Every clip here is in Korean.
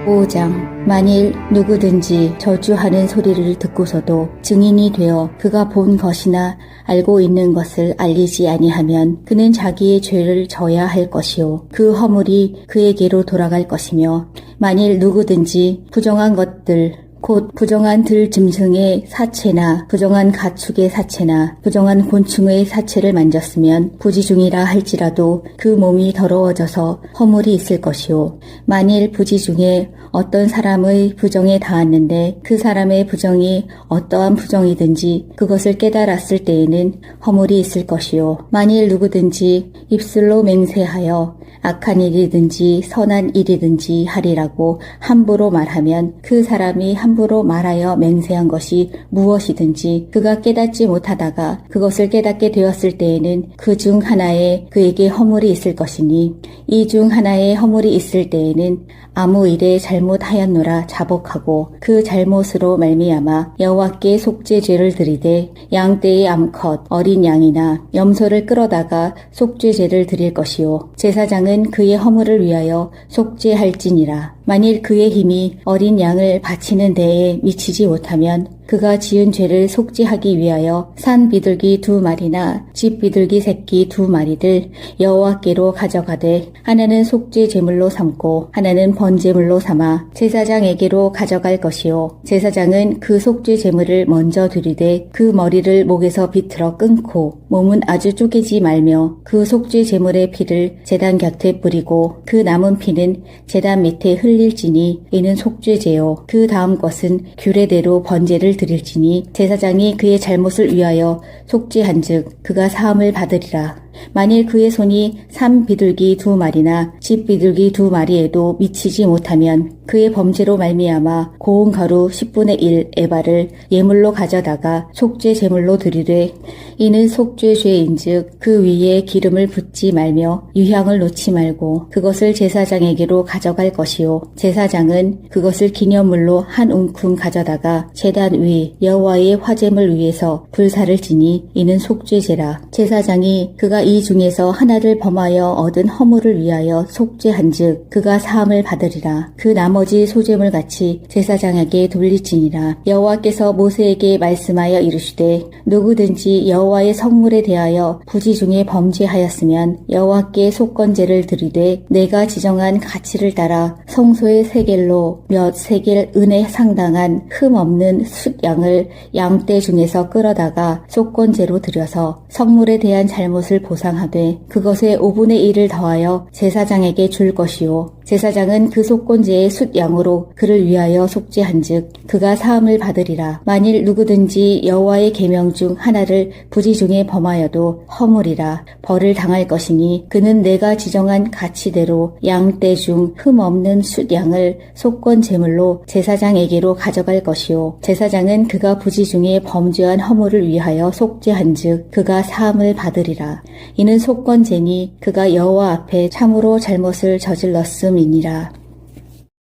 5장 만일 누구든지 저주하는 소리를 듣고서도 증인이 되어 그가 본 것이나 알고 있는 것을 알리지 아니하면 그는 자기의 죄를 져야 할 것이요 그 허물이 그에게로 돌아갈 것이며 만일 누구든지 부정한 것들 곧 부정한 들 짐승의 사체나 부정한 가축의 사체나 부정한 곤충의 사체를 만졌으면 부지중이라 할지라도 그 몸이 더러워져서 허물이 있을 것이요 만일 부지 중에 어떤 사람의 부정에 닿았는데 그 사람의 부정이 어떠한 부정이든지 그것을 깨달았을 때에는 허물이 있을 것이요 만일 누구든지 입술로 맹세하여 악한 일이든지 선한 일이든지 하리라고 함부로 말하면 그 사람이 함부로 말하여 맹세한 것이 무엇이든지 그가 깨닫지 못하다가 그것을 깨닫게 되었을 때에는 그 중 하나에 그에게 허물이 있을 것이니 이 중 하나에 허물이 있을 때에는 아무 일에 잘못하였노라 자복하고 그 잘못으로 말미암아 여호와께 속죄죄를 드리되 양떼의 암컷 어린 양이나 염소를 끌어다가 속죄죄를 드릴 것이요 제사장은 그의 허물을 위하여 속죄할지니라. 만일 그의 힘이 어린 양을 바치는 데에 미치지 못하면 그가 지은 죄를 속죄하기 위하여 산 비둘기 2마리나 집 비둘기 새끼 2마리를 여호와께로 가져가되 하나는 속죄 제물로 삼고 하나는 번제물로 삼아 제사장에게로 가져갈 것이요 제사장은 그 속죄 제물을 먼저 드리되 그 머리를 목에서 비틀어 끊고 몸은 아주 쪼개지 말며 그 속죄 제물의 피를 제단 곁에 뿌리고 그 남은 피는 제단 밑에 흘릴지니 이는 속죄제요 그 다음 것은 규례대로 번제를 드릴지니 제사장이 그의 잘못을 위하여 속죄한즉 그가 사함을 받으리라. 만일 그의 손이 산 비둘기 2마리나 집 비둘기 2마리에도 미치지 못하면 그의 범죄로 말미암아 고운 가루 10분의 1 에바를 예물로 가져다가 속죄 제물로 드리되 이는 속죄 죄인즉 그 위에 기름을 붓지 말며 유향을 놓지 말고 그것을 제사장에게로 가져갈 것이요 제사장은 그것을 기념물로 한 움큼 가져다가 제단 위 여호와의 화제물 위에서 불사를 지니 이는 속죄제라. 제사장이 그가 이 중에서 하나를 범하여 얻은 허물을 위하여 속죄한즉 그가 사함을 받으리라. 그 나머지 소제물 같이 제사장에게 돌릴지니라. 여호와께서 모세에게 말씀하여 이르시되 누구든지 여호와의 성물에 대하여 부지 중에 범죄하였으면 여호와께 속건제를 드리되 내가 지정한 가치를 따라 성소의 세겔로 몇 세겔 은에 상당한 흠 없는 숫양을 양떼 중에서 끌어다가 속건제로 드려서 성물에 대한 잘못을 보상하되 그것의 5분의 1을 더하여 제사장에게 줄 것이요 제사장은 그 속건제의 숫양으로 그를 위하여 속죄한즉 그가 사함을 받으리라. 만일 누구든지 여호와의 계명 중 하나를 부지 중에 범하여도 허물이라 벌을 당할 것이니 그는 내가 지정한 가치대로 양떼 중 흠 없는 숫양을 속건 제물로 제사장에게로 가져갈 것이요 제사장은 그가 부지 중에 범죄한 허물을 위하여 속죄한즉 그가 사함을 받으리라. 이는 속건제니 그가 여호와 앞에 참으로 잘못을 저질렀음이니라.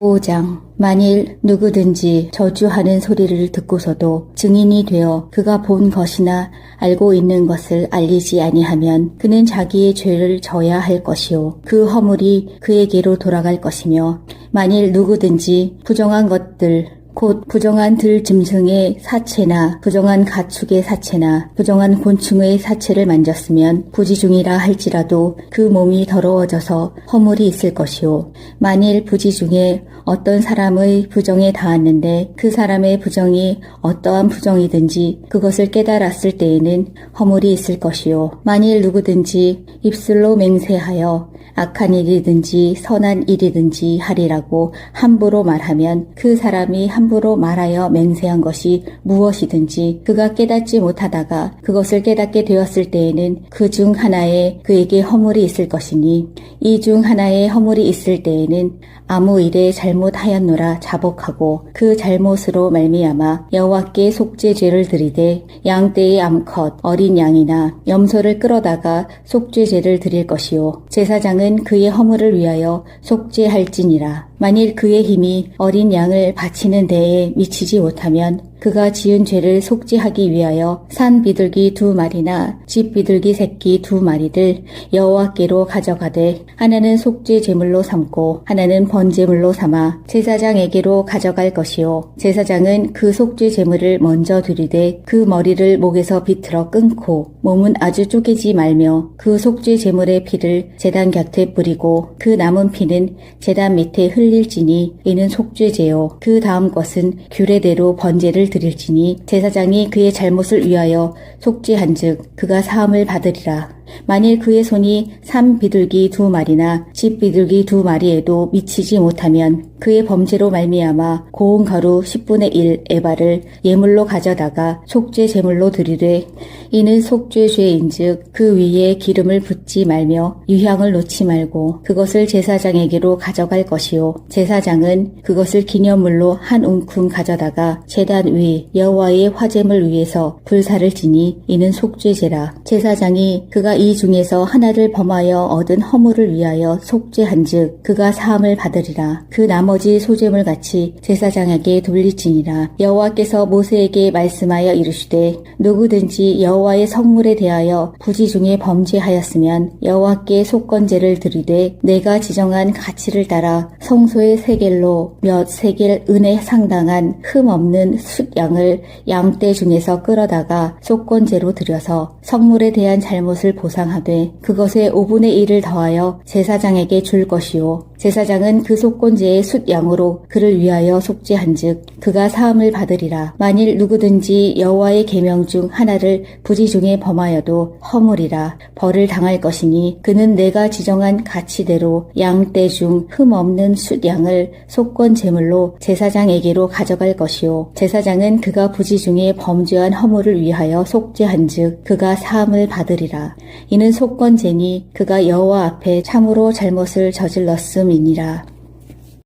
5장 만일 누구든지 저주하는 소리를 듣고서도 증인이 되어 그가 본 것이나 알고 있는 것을 알리지 아니하면 그는 자기의 죄를 져야 할 것이요 그 허물이 그에게로 돌아갈 것이며 만일 누구든지 부정한 것들 곧 부정한 들 짐승의 사체나 부정한 가축의 사체나 부정한 곤충의 사체를 만졌으면 부지중이라 할지라도 그 몸이 더러워져서 허물이 있을 것이요 만일 부지 중에 어떤 사람의 부정에 닿았는데 그 사람의 부정이 어떠한 부정이든지 그것을 깨달았을 때에는 허물이 있을 것이요 만일 누구든지 입술로 맹세하여 악한 일이든지 선한 일이든지 하리라고 함부로 말하면 그 사람이 함부로 말하여 맹세한 것이 무엇이든지 그가 깨닫지 못하다가 그것을 깨닫게 되었을 때에는 그 중 하나에 그에게 허물이 있을 것이니 이 중 하나에 허물이 있을 때에는 아무 일에 잘못하였노라 자복하고 그 잘못으로 말미암아 여호와께 속죄죄를 드리되 양떼의 암컷 어린 양이나 염소를 끌어다가 속죄죄를 드릴 것이요 제사장은 그의 허물을 위하여 속죄할지니라. 만일 그의 힘이 어린 양을 바치는 데에 미치지 못하면 그가 지은 죄를 속죄하기 위하여 산 비둘기 2마리나 집 비둘기 새끼 2마리를 여호와께로 가져가되 하나는 속죄 제물로 삼고 하나는 번제물로 삼아 제사장에게로 가져갈 것이요 제사장은 그 속죄 제물을 먼저 드리되 그 머리를 목에서 비틀어 끊고 몸은 아주 쪼개지 말며 그 속죄 제물의 피를 제단 곁에 뿌리고 그 남은 피는 제단 밑에 흘릴지니 이는 속죄제요 그 다음 것은 규례대로 번제를 드릴지니 제사장이 그의 잘못을 위하여 속죄한즉 그가 사함을 받으리라. 만일 그의 손이 산 비둘기 2마리나 집 비둘기 2마리에도 미치지 못하면 그의 범죄로 말미암아 고운 가루 10분의 1 에바를 예물로 가져다가 속죄 제물로 드리되 이는 속죄죄인즉 그 위에 기름을 붓지 말며 유향을 놓지 말고 그것을 제사장에게로 가져갈 것이요 제사장은 그것을 기념물로 한 움큼 가져다가 제단 위 여호와의 화제물 위에서 불사를 지니 이는 속죄제라. 제사장이 그가 이 중에서 하나를 범하여 얻은 허물을 위하여 속죄한즉 그가 사함을 받으리라. 그 나머지 소제물 같이 제사장에게 돌리지니라. 여호와께서 모세에게 말씀하여 이르시되 누구든지 여호와의 성물에 대하여 부지 중에 범죄하였으면 여호와께 속건제를 드리되 내가 지정한 가치를 따라 성소의 세겔로 몇 세겔 은에 상당한 흠 없는 숫양을 양떼 중에서 끌어다가 속건제로 드려서 성물에 대한 잘못을 보상하되 그것의 5분의 1을 더하여 제사장에게 줄 것이요 제사장은 그 속건제의 숫양으로 그를 위하여 속죄한즉 그가 사함을 받으리라. 만일 누구든지 여호와의 계명 중 하나를 부지 중에 범하여도 허물이라 벌을 당할 것이니 그는 내가 지정한 가치대로 양떼 중 흠 없는 숫양을 속건 제물로 제사장에게로 가져갈 것이요 제사장은 그가 부지 중에 범죄한 허물을 위하여 속죄한즉 그가 사함을 받으리라. 이는 속건제니 그가 여호와 앞에 참으로 잘못을 저질렀음이니라.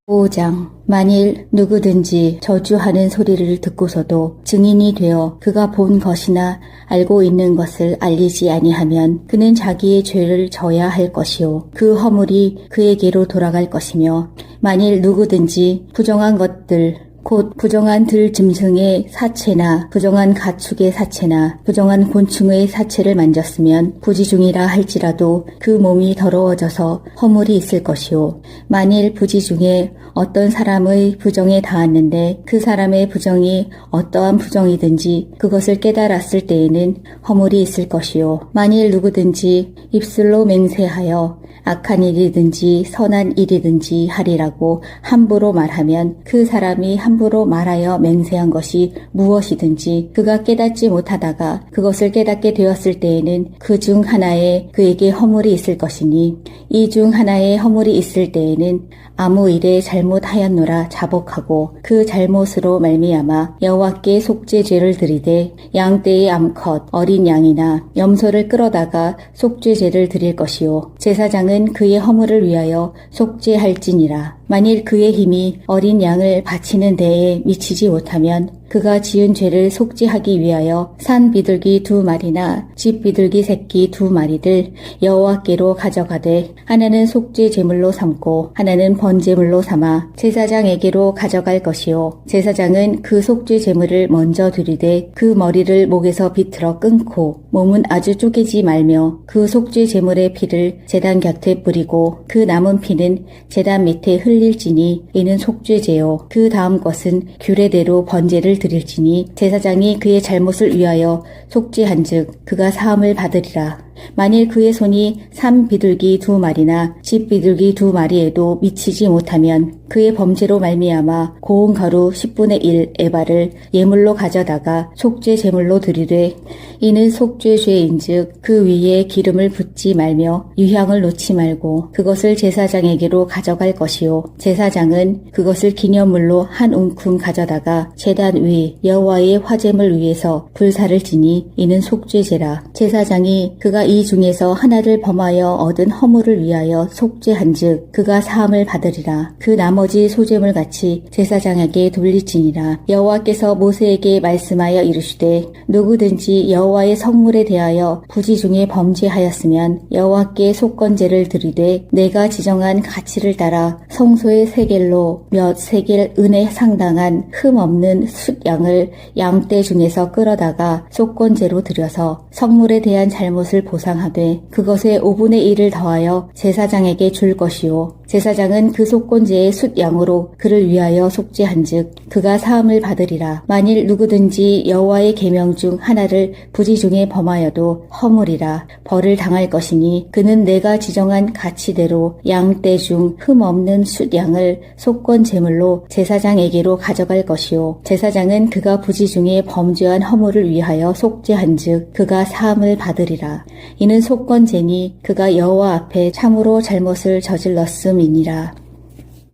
5장 만일 누구든지 저주하는 소리를 듣고서도 증인이 되어 그가 본 것이나 알고 있는 것을 알리지 아니하면 그는 자기의 죄를 져야 할 것이요 그 허물이 그에게로 돌아갈 것이며 만일 누구든지 부정한 것들 곧 부정한 들 짐승의 사체나 부정한 가축의 사체나 부정한 곤충의 사체를 만졌으면 부지중이라 할지라도 그 몸이 더러워져서 허물이 있을 것이요 만일 부지 중에 어떤 사람의 부정에 닿았는데 그 사람의 부정이 어떠한 부정이든지 그것을 깨달았을 때에는 허물이 있을 것이요 만일 누구든지 입술로 맹세하여 악한 일이든지 선한 일이든지 하리라고 함부로 말하면 그 사람이 함부로 말하여 맹세한 것이 무엇이든지 그가 깨닫지 못하다가 그것을 깨닫게 되었을 때에는 그 중 하나에 그에게 허물이 있을 것이니 이 중 하나에 허물이 있을 때에는 아무 일에 잘못하였노라 자복하고 그 잘못으로 말미암아 여호와께 속죄제를 드리되 양떼의 암컷 어린 양이나 염소를 끌어다가 속죄제를 드릴 것이요 제사장은 그의 허물을 위하여 속죄할지니라. 만일 그의 힘이 어린 양을 바치는 데에 미치지 못하면 그가 지은 죄를 속죄하기 위하여 산 비둘기 2마리나 집 비둘기 새끼 2마리를 여호와께로 가져가되 하나는 속죄 제물로 삼고 하나는 번제물로 삼아 제사장에게로 가져갈 것이요 제사장은 그 속죄 제물을 먼저 드리되 그 머리를 목에서 비틀어 끊고 몸은 아주 쪼개지 말며 그 속죄 제물의 피를 제단 곁에 뿌리고 그 남은 피는 제단 밑에 흘릴지니 이는 속죄제요 그 다음 것은 규례대로 번제를 드릴지니 제사장이 그의 잘못을 위하여 속죄한즉 그가 사함을 받으리라. 만일 그의 손이 산 비둘기 2마리나 집 비둘기 2마리에도 미치지 못하면 그의 범죄로 말미암아 고운 가루 10분의 1 에바를 예물로 가져다가 속죄 제물로 드리되 이는 속죄죄인즉 그 위에 기름을 붓지 말며 유향을 놓지 말고 그것을 제사장에게로 가져갈 것이요 제사장은 그것을 기념물로 한 움큼 가져다가 제단 위 여호와의 화제물 위에서 불사를 지니 이는 속죄제라. 제사장이 그가 그가 이 중에서 하나를 범하여 얻은 허물을 위하여 속죄한즉 그가 사함을 받으리라. 그 나머지 소재물 같이 제사장에게 돌릴지니라. 여호와께서 모세에게 말씀하여 이르시되 누구든지 여호와의 성물에 대하여 부지 중에 범죄하였으면 여호와께 속건제를 드리되 내가 지정한 가치를 따라 성소의 세겔로 몇 세겔 은에 상당한 흠 없는 숫양을 양떼 중에서 끌어다가 속건제로 드려서 성물에 대한 잘못을 보상하되 그것의 5분의 1을 더하여 제사장에게 줄 것이요 제사장은 그 속건제의 숫양으로 그를 위하여 속죄한즉 그가 사함을 받으리라. 만일 누구든지 여호와의 계명 중 하나를 부지 중에 범하여도 허물이라 벌을 당할 것이니 그는 내가 지정한 가치대로 양떼 중 흠 없는 숫양을 속건 제물로 제사장에게로 가져갈 것이요 제사장은 그가 부지 중에 범죄한 허물을 위하여 속죄한즉 그가 사함을 받으리라. 이는 속건제니 그가 여호와 앞에 참으로 잘못을 저질렀음이니라.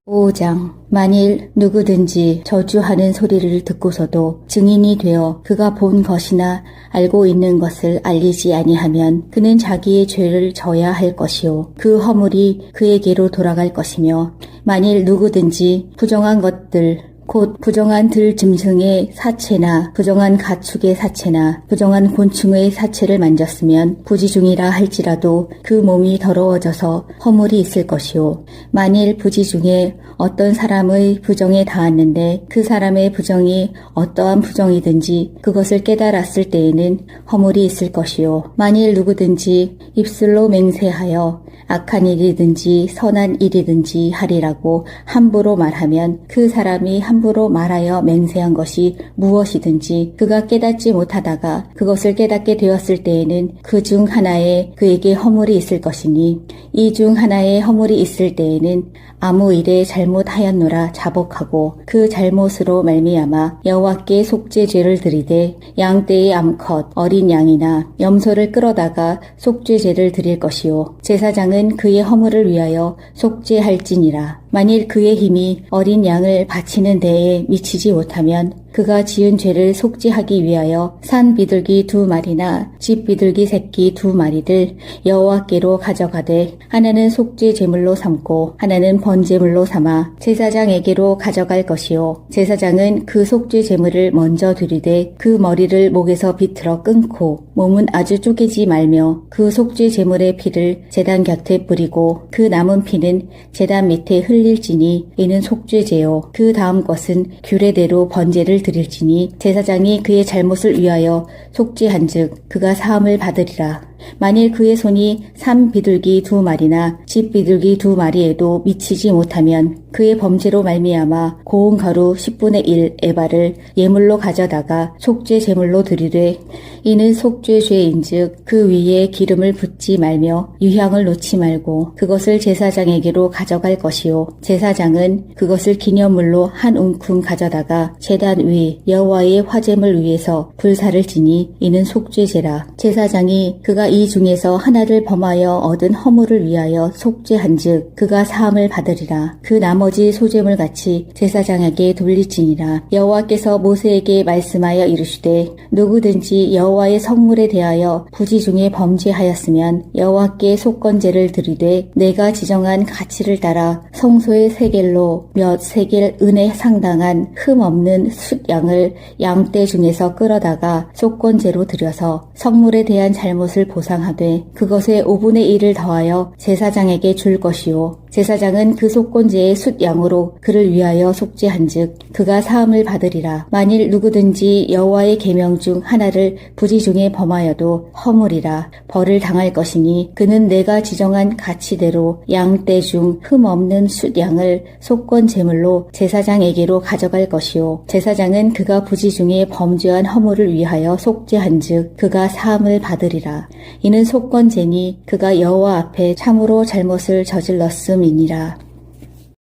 5장 만일 누구든지 저주하는 소리를 듣고서도 증인이 되어 그가 본 것이나 알고 있는 것을 알리지 아니하면 그는 자기의 죄를 져야 할 것이요 그 허물이 그에게로 돌아갈 것이며 만일 누구든지 부정한 것들 곧 부정한 들 짐승의 사체나 부정한 가축의 사체나 부정한 곤충의 사체를 만졌으면 부지중이라 할지라도 그 몸이 더러워져서 허물이 있을 것이요 만일 부지 중에 어떤 사람의 부정에 닿았는데 그 사람의 부정이 어떠한 부정이든지 그것을 깨달았을 때에는 허물이 있을 것이요 만일 누구든지 입술로 맹세하여 악한 일이든지 선한 일이든지 하리라고 함부로 말하면 그 사람이 함부로 말하여 맹세한 것이 무엇이든지 그가 깨닫지 못하다가 그것을 깨닫게 되었을 때에는 그 중 하나에 그에게 허물이 있을 것이니 이 중 하나에 허물이 있을 때에는 아무 일에 잘못하였노라 자복하고 그 잘못으로 말미암아 여호와께 속죄죄를 드리되 양떼의 암컷 어린 양이나 염소를 끌어다가 속죄죄를 드릴 것이요 제사장은 그의 허물을 위하여 속죄할지니라. 만일 그의 힘이 어린 양을 바치는 데에 미치지 못하면 그가 지은 죄를 속죄하기 위하여 산 비둘기 2마리나 집 비둘기 새끼 2마리를 여호와께로 가져가되 하나는 속죄 제물로 삼고 하나는 번제물로 삼아 제사장에게로 가져갈 것이요 제사장은 그 속죄 제물을 먼저 드리되 그 머리를 목에서 비틀어 끊고 몸은 아주 쪼개지 말며 그 속죄 제물의 피를 제단 곁에 뿌리고 그 남은 피는 제단 밑에 흘릴지니 이는 속죄제요 그 다음 것은 규례대로 번제를 드릴지니 제사장이 그의 잘못을 위하여 속죄한즉 그가 사함을 받으리라. 만일 그의 손이 산 비둘기 2마리나 집 비둘기 2마리에도 미치지 못하면 그의 범죄로 말미암아 고운 가루 10분의 1 에바를 예물로 가져다가 속죄 제물로 드리되 이는 속죄죄인즉 그 위에 기름을 붓지 말며 유향을 놓지 말고 그것을 제사장에게로 가져갈 것이요 제사장은 그것을 기념물로 한 움큼 가져다가 제단 위 여호와의 화제물 위에서 불사를 지니 이는 속죄제라. 제사장이 그가 이 중에서 하나를 범하여 얻은 허물을 위하여 속죄한즉 그가 사함을 받으리라. 그 나머지 소재물 같이 제사장에게 돌릴지니라. 여호와께서 모세에게 말씀하여 이르시되 누구든지 여호와의 성물에 대하여 부지 중에 범죄하였으면 여호와께 속건제를 드리되 내가 지정한 가치를 따라 성소의 세겔로 몇 세겔 은에 상당한 흠 없는 숫양을 양떼 중에서 끌어다가 속건제로 드려서 성물에 대한 잘못을 보상하되 그것의 5분의 1을 더하여 제사장에게 줄 것이요 제사장은 그 속건제의 숫양으로 그를 위하여 속죄한즉 그가 사함을 받으리라. 만일 누구든지 여호와의 계명 중 하나를 부지 중에 범하여도 허물이라 벌을 당할 것이니 그는 내가 지정한 가치대로 양떼 중 흠 없는 숫양을 속건 제물로 제사장에게로 가져갈 것이요 제사장은 그가 부지 중에 범죄한 허물을 위하여 속죄한즉 그가 사함을 받으리라. 이는 속건제니 그가 여호와 앞에 참으로 잘못을 저질렀음이니라.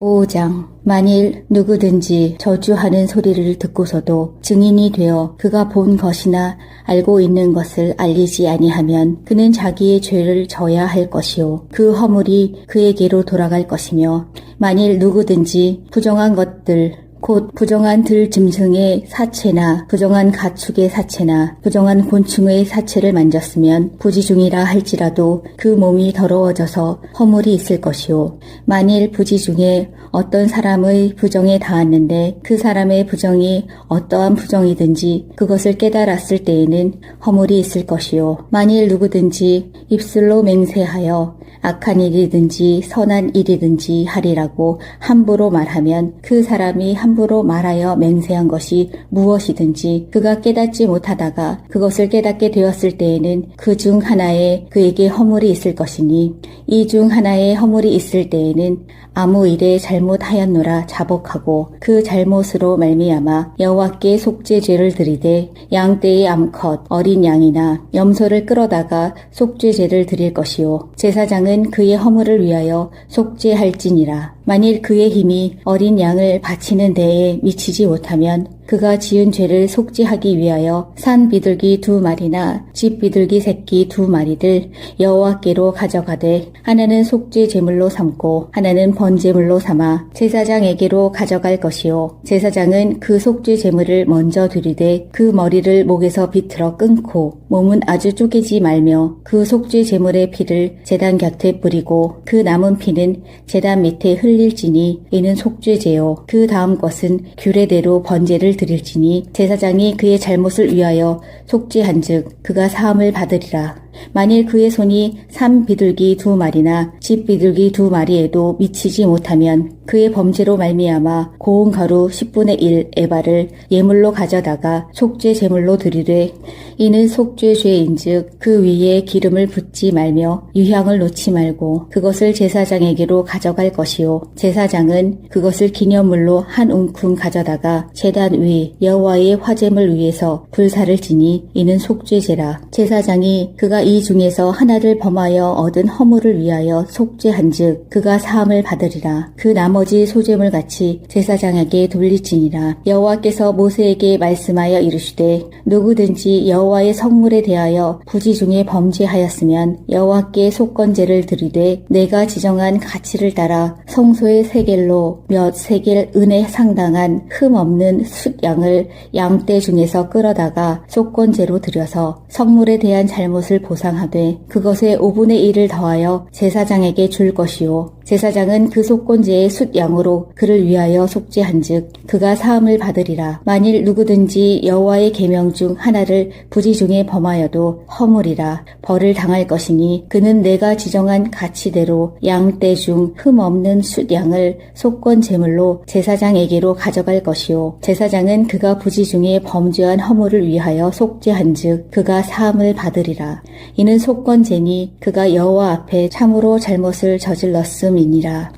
5장 만일 누구든지 저주하는 소리를 듣고서도 증인이 되어 그가 본 것이나 알고 있는 것을 알리지 아니하면 그는 자기의 죄를 져야 할 것이요 그 허물이 그에게로 돌아갈 것이며 만일 누구든지 부정한 것들 곧 부정한 들 짐승의 사체나 부정한 가축의 사체나 부정한 곤충의 사체를 만졌으면 부지중이라 할지라도 그 몸이 더러워져서 허물이 있을 것이요. 만일 부지 중에 어떤 사람의 부정에 닿았는데 그 사람의 부정이 어떠한 부정이든지 그것을 깨달았을 때에는 허물이 있을 것이요. 만일 누구든지 입술로 맹세하여 악한 일이든지 선한 일이든지 하리라고 함부로 말하면 그 사람이 함부로 말하여 맹세한 것이 무엇이든지 그가 깨닫지 못하다가 그것을 깨닫게 되었을 때에는 그 중 하나에 그에게 허물이 있을 것이니 이 중 하나에 허물이 있을 때에는 아무 일에 잘못하였노라 자복하고 그 잘못으로 말미암아 여호와께 속죄제를 드리되 양떼의 암컷 어린 양이나 염소를 끌어다가 속죄제를 드릴 것이요 제사장은 그의 허물을 위하여 속죄할지니라. 만일 그의 힘이 어린 양을 바치는 데에 미치지 못하면 그가 지은 죄를 속죄하기 위하여 산 비둘기 2마리나 집 비둘기 새끼 2마리를 여호와께로 가져가되 하나는 속죄 제물로 삼고 하나는 번제물로 삼아 제사장에게로 가져갈 것이요 제사장은 그 속죄 제물을 먼저 드리되 그 머리를 목에서 비틀어 끊고 몸은 아주 쪼개지 말며 그 속죄 제물의 피를 제단 곁에 뿌리고 그 남은 피는 제단 밑에 흘릴지니 이는 속죄제요 그 다음 것은 규례대로 번제를 드릴지니 제사장이 그의 잘못을 위하여 속죄한즉 그가 사함을 받으리라. 만일 그의 손이 산 비둘기 2마리나 집 비둘기 2마리에도 미치지 못하면 그의 범죄로 말미암아 고운 가루 10분의 1 에바를 예물로 가져다가 속죄 제물로 드리되 이는 속죄 죄인즉 그 위에 기름을 붓지 말며 유향을 놓지 말고 그것을 제사장에게로 가져갈 것이요 제사장은 그것을 기념물로 한 움큼 가져다가 제단 위 여호와의 화제물 위에서 불사를 지니 이는 속죄제라. 제사장이 그가 이 중에서 하나를 범하여 얻은 허물을 위하여 속죄한즉 그가 사함을 받으리라. 그 나머지 소제물 같이 제사장에게 돌릴지니라. 여호와께서 모세에게 말씀하여 이르시되 누구든지 여호와의 성물에 대하여 부지 중에 범죄하였으면 여호와께 속건제를 드리되 내가 지정한 가치를 따라 성소의 세겔로 몇 세겔 은에 상당한 흠 없는 숫양을 양떼 중에서 끌어다가 속건제로 드려서 성물에 대한 잘못을 보상하되 그것에 5분의 1을 더하여 제사장에게 줄 것이요 제사장은 그 속건제의 숫양으로 그를 위하여 속죄한즉 그가 사함을 받으리라. 만일 누구든지 여호와의 계명 중 하나를 부지 중에 범하여도 허물이라 벌을 당할 것이니 그는 내가 지정한 가치대로 양떼 중 흠 없는 숫양을 속건 제물로 제사장에게로 가져갈 것이요 제사장은 그가 부지 중에 범죄한 허물을 위하여 속죄한즉 그가 사함을 받으리라. 이는 속건제니 그가 여호와 앞에 참으로 잘못을 저질렀음이니라.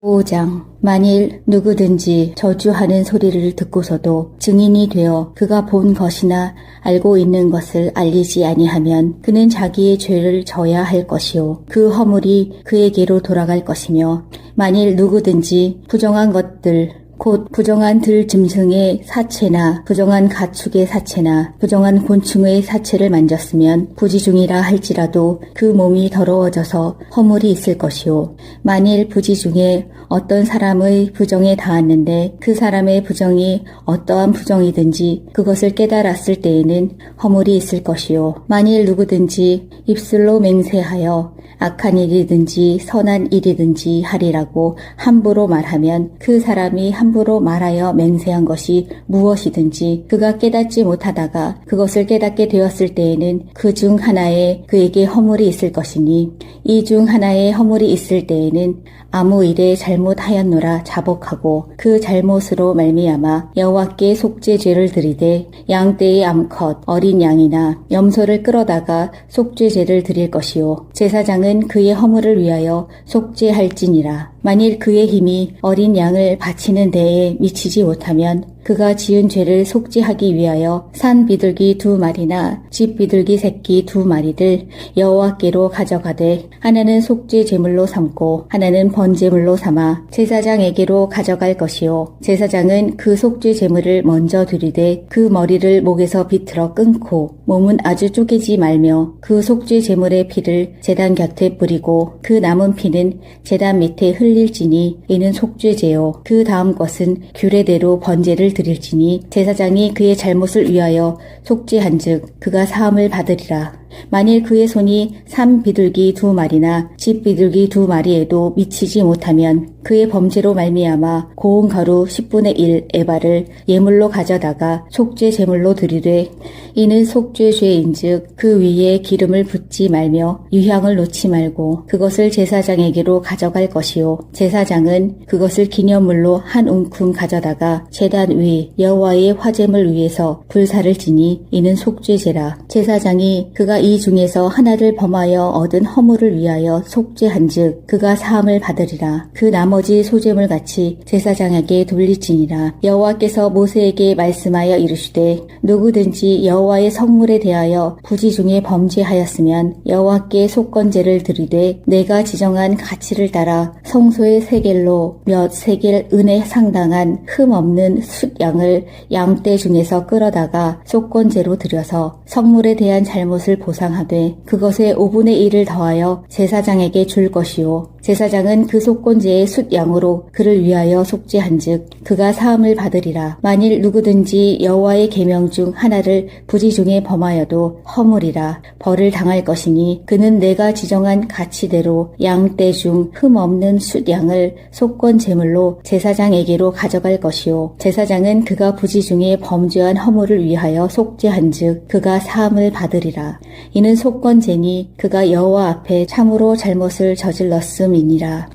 5장 만일 누구든지 저주하는 소리를 듣고서도 증인이 되어 그가 본 것이나 알고 있는 것을 알리지 아니하면 그는 자기의 죄를 져야 할 것이요 그 허물이 그에게로 돌아갈 것이며 만일 누구든지 부정한 것들 곧 부정한 들 짐승의 사체나 부정한 가축의 사체나 부정한 곤충의 사체를 만졌으면 부지중이라 할지라도 그 몸이 더러워져서 허물이 있을 것이요 만일 부지 중에 어떤 사람의 부정에 닿았는데 그 사람의 부정이 어떠한 부정이든지 그것을 깨달았을 때에는 허물이 있을 것이요 만일 누구든지 입술로 맹세하여 악한 일이든지 선한 일이든지 하리라고 함부로 말하면 그 사람이 함부로 말하여 맹세한 것이 무엇이든지 그가 깨닫지 못하다가 그것을 깨닫게 되었을 때에는 그 중 하나에 그에게 허물이 있을 것이니 이 중 하나에 허물이 있을 때에는 아무 일에 잘못하였노라 자복하고 그 잘못으로 말미암아 여호와께 속죄제를 드리되 양떼의 암컷 어린 양이나 염소를 끌어다가 속죄제를 드릴 것이요 제사장은 그의 허물을 위하여 속죄할지니라. 만일 그의 힘이 어린 양을 바치는 데에 미치지 못하면 그가 지은 죄를 속죄하기 위하여 산 비둘기 2마리나 집 비둘기 새끼 2마리를 여호와께로 가져가되 하나는 속죄 제물로 삼고 하나는 번제물로 삼아 제사장에게로 가져갈 것이요 제사장은 그 속죄 제물을 먼저 드리되 그 머리를 목에서 비틀어 끊고 몸은 아주 쪼개지 말며 그 속죄 제물의 피를 제단 곁에 뿌리고 그 남은 피는 제단 밑에 흘릴지니 이는 속죄제요 그 다음 것은 규례대로 번제를 드릴지니 제사장이 그의 잘못을 위하여 속죄한즉 그가 사함을 받으리라. 만일 그의 손이 산 비둘기 2마리나 집 비둘기 2마리에도 미치지 못하면 그의 범죄로 말미암아 고운 가루 10분의 1 에바를 예물로 가져다가 속죄 제물로 드리되 이는 속죄 죄인즉 그 위에 기름을 붓지 말며 유향을 놓지 말고 그것을 제사장에게로 가져갈 것이요 제사장은 그것을 기념물로 한 움큼 가져다가 제단 위 여호와의 화제물 위에서 불사를 지니 이는 속죄제라. 제사장이 그가 이 중에서 하나를 범하여 얻은 허물을 위하여 속죄한즉 그가 사함을 받으리라. 그 나머지 소제물 같이 제사장에게 돌릴지니라. 여호와께서 모세에게 말씀하여 이르시되 누구든지 여호와의 성물에 대하여 부지 중에 범죄하였으면 여호와께 속건제를 드리되 내가 지정한 가치를 따라 성소의 세겔로 몇 세겔 은에 상당한 흠 없는 숫양을 양떼 중에서 끌어다가 속건제로 드려서 성물에 대한 잘못을 보상하되 그것의 5분의 1을 더하여 제사장에게 줄 것이요 제사장은 그 속건제의 숫양으로 그를 위하여 속죄한즉 그가 사함을 받으리라. 만일 누구든지 여호와의 계명 중 하나를 부지 중에 범하여도 허물이라 벌을 당할 것이니 그는 내가 지정한 가치대로 양떼 중 흠 없는 숫양을 속건 제물로 제사장에게로 가져갈 것이요 제사장은 그가 부지 중에 범죄한 허물을 위하여 속죄한즉 그가 사함을 받으리라. 이는 속건제니 그가 여호와 앞에 참으로 잘못을 저질렀음이니라.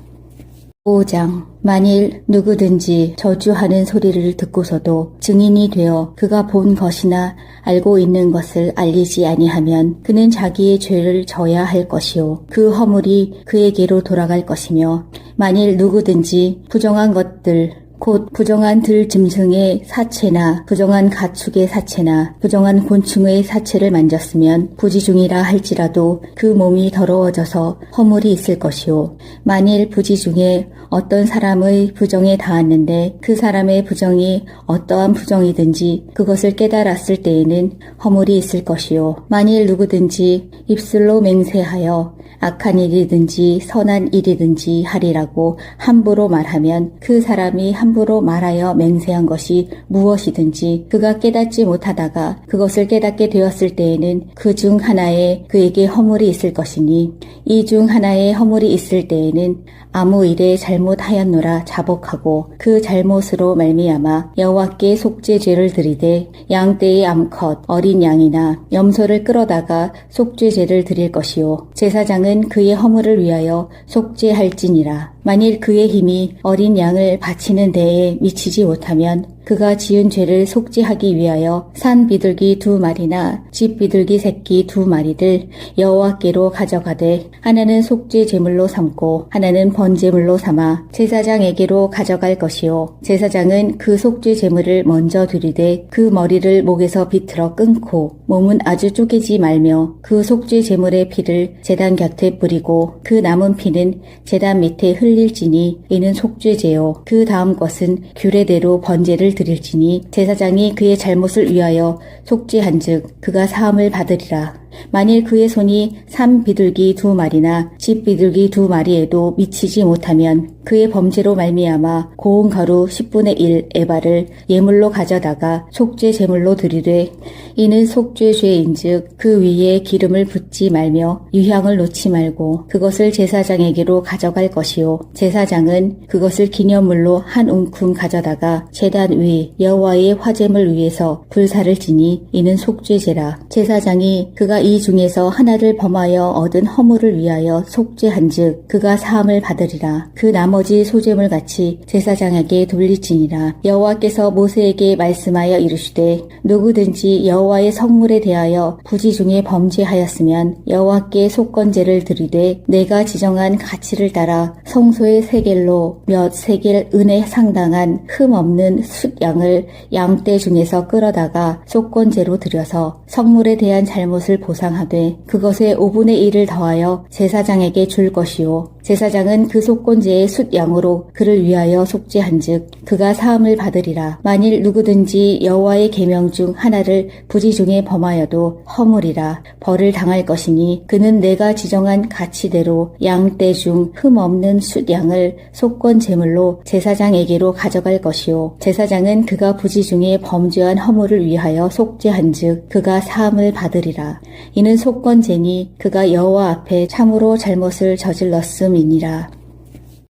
5장 만일 누구든지 저주하는 소리를 듣고서도 증인이 되어 그가 본 것이나 알고 있는 것을 알리지 아니하면 그는 자기의 죄를 져야 할 것이요 그 허물이 그에게로 돌아갈 것이며 만일 누구든지 부정한 것들 곧 부정한 들 짐승의 사체나 부정한 가축의 사체나 부정한 곤충의 사체를 만졌으면 부지중이라 할지라도 그 몸이 더러워져서 허물이 있을 것이요 만일 부지중에 어떤 사람의 부정에 닿았는데 그 사람의 부정이 어떠한 부정이든지 그것을 깨달았을 때에는 허물이 있을 것이요 만일 누구든지 입술로 맹세하여 악한 일이든지 선한 일이든지 하리라고 함부로 말하면 그 사람이 함부로 말하여 맹세한 것이 무엇이든지 그가 깨닫지 못하다가 그것을 깨닫게 되었을 때에는 그 중 하나에 그에게 허물이 있을 것이니 이 중 하나에 허물이 있을 때에는 아무 일에 잘못하였노라 자복하고 그 잘못으로 말미암아 여호와께 속죄제를 드리되 양떼의 암컷 어린 양이나 염소를 끌어다가 속죄제를 드릴 것이요 제사장은 그의 허물을 위하여 속죄할지니라. 만일 그의 힘이 어린 양을 바치는 데에 미치지 못하면 그가 지은 죄를 속죄하기 위하여 산 비둘기 2마리나 집 비둘기 새끼 2마리를 여호와께로 가져가되 하나는 속죄 제물로 삼고 하나는 번제물로 삼아 제사장에게로 가져갈 것이요 제사장은 그 속죄 제물을 먼저 드리되 그 머리를 목에서 비틀어 끊고 몸은 아주 쪼개지 말며 그 속죄 제물의 피를 제단 곁에 뿌리고 그 남은 피는 제단 밑에 흘릴지니 이는 속죄제요 그 다음 것은 규례대로 번제를 드릴지니 제사장이 그의 잘못을 위하여 속죄한즉 그가 사함을 받으리라. 만일 그의 손이 산 비둘기 2마리나 집 비둘기 2마리에도 미치지 못하면 그의 범죄로 말미암아 고운 가루 10분의 1 에바를 예물로 가져다가 속죄 제물로 드리되 이는 속죄 죄인즉 그 위에 기름을 붓지 말며 유향을 놓지 말고 그것을 제사장에게로 가져갈 것이요 제사장은 그것을 기념물로 한 움큼 가져다가 제단 위 여호와의 화제물 위에서 불사를 지니 이는 속죄제라. 제사장이 그가 이 중에서 하나를 범하여 얻은 허물을 위하여 속죄한즉 그가 사함을 받으리라. 그 나머지 소재물같이 제사장에게 돌릴지니라. 여호와께서 모세에게 말씀하여 이르시되 누구든지 여호와의 성물에 대하여 부지 중에 범죄하였으면 여호와께 속건제를 드리되 내가 지정한 가치를 따라 성소의 세겔로 몇 세겔 은에 상당한 흠 없는 숫양을 양떼 중에서 끌어다가 속건제로 드려서 성물에 대한 잘못을 보상하되 그것에 5분의 1을 더하여 제사장에게 줄 것이요 제사장은 그 속건제의 숫양으로 그를 위하여 속죄한즉 그가 사함을 받으리라. 만일 누구든지 여호와의 계명 중 하나를 부지 중에 범하여도 허물이라 벌을 당할 것이니 그는 내가 지정한 가치대로 양떼 중 흠 없는 숫양을 속건 제물로 제사장에게로 가져갈 것이요 제사장은 그가 부지 중에 범죄한 허물을 위하여 속죄한즉 그가 사함을 받으리라. 이는 속건제니 그가 여호와 앞에 참으로 잘못을 저질렀음이니라.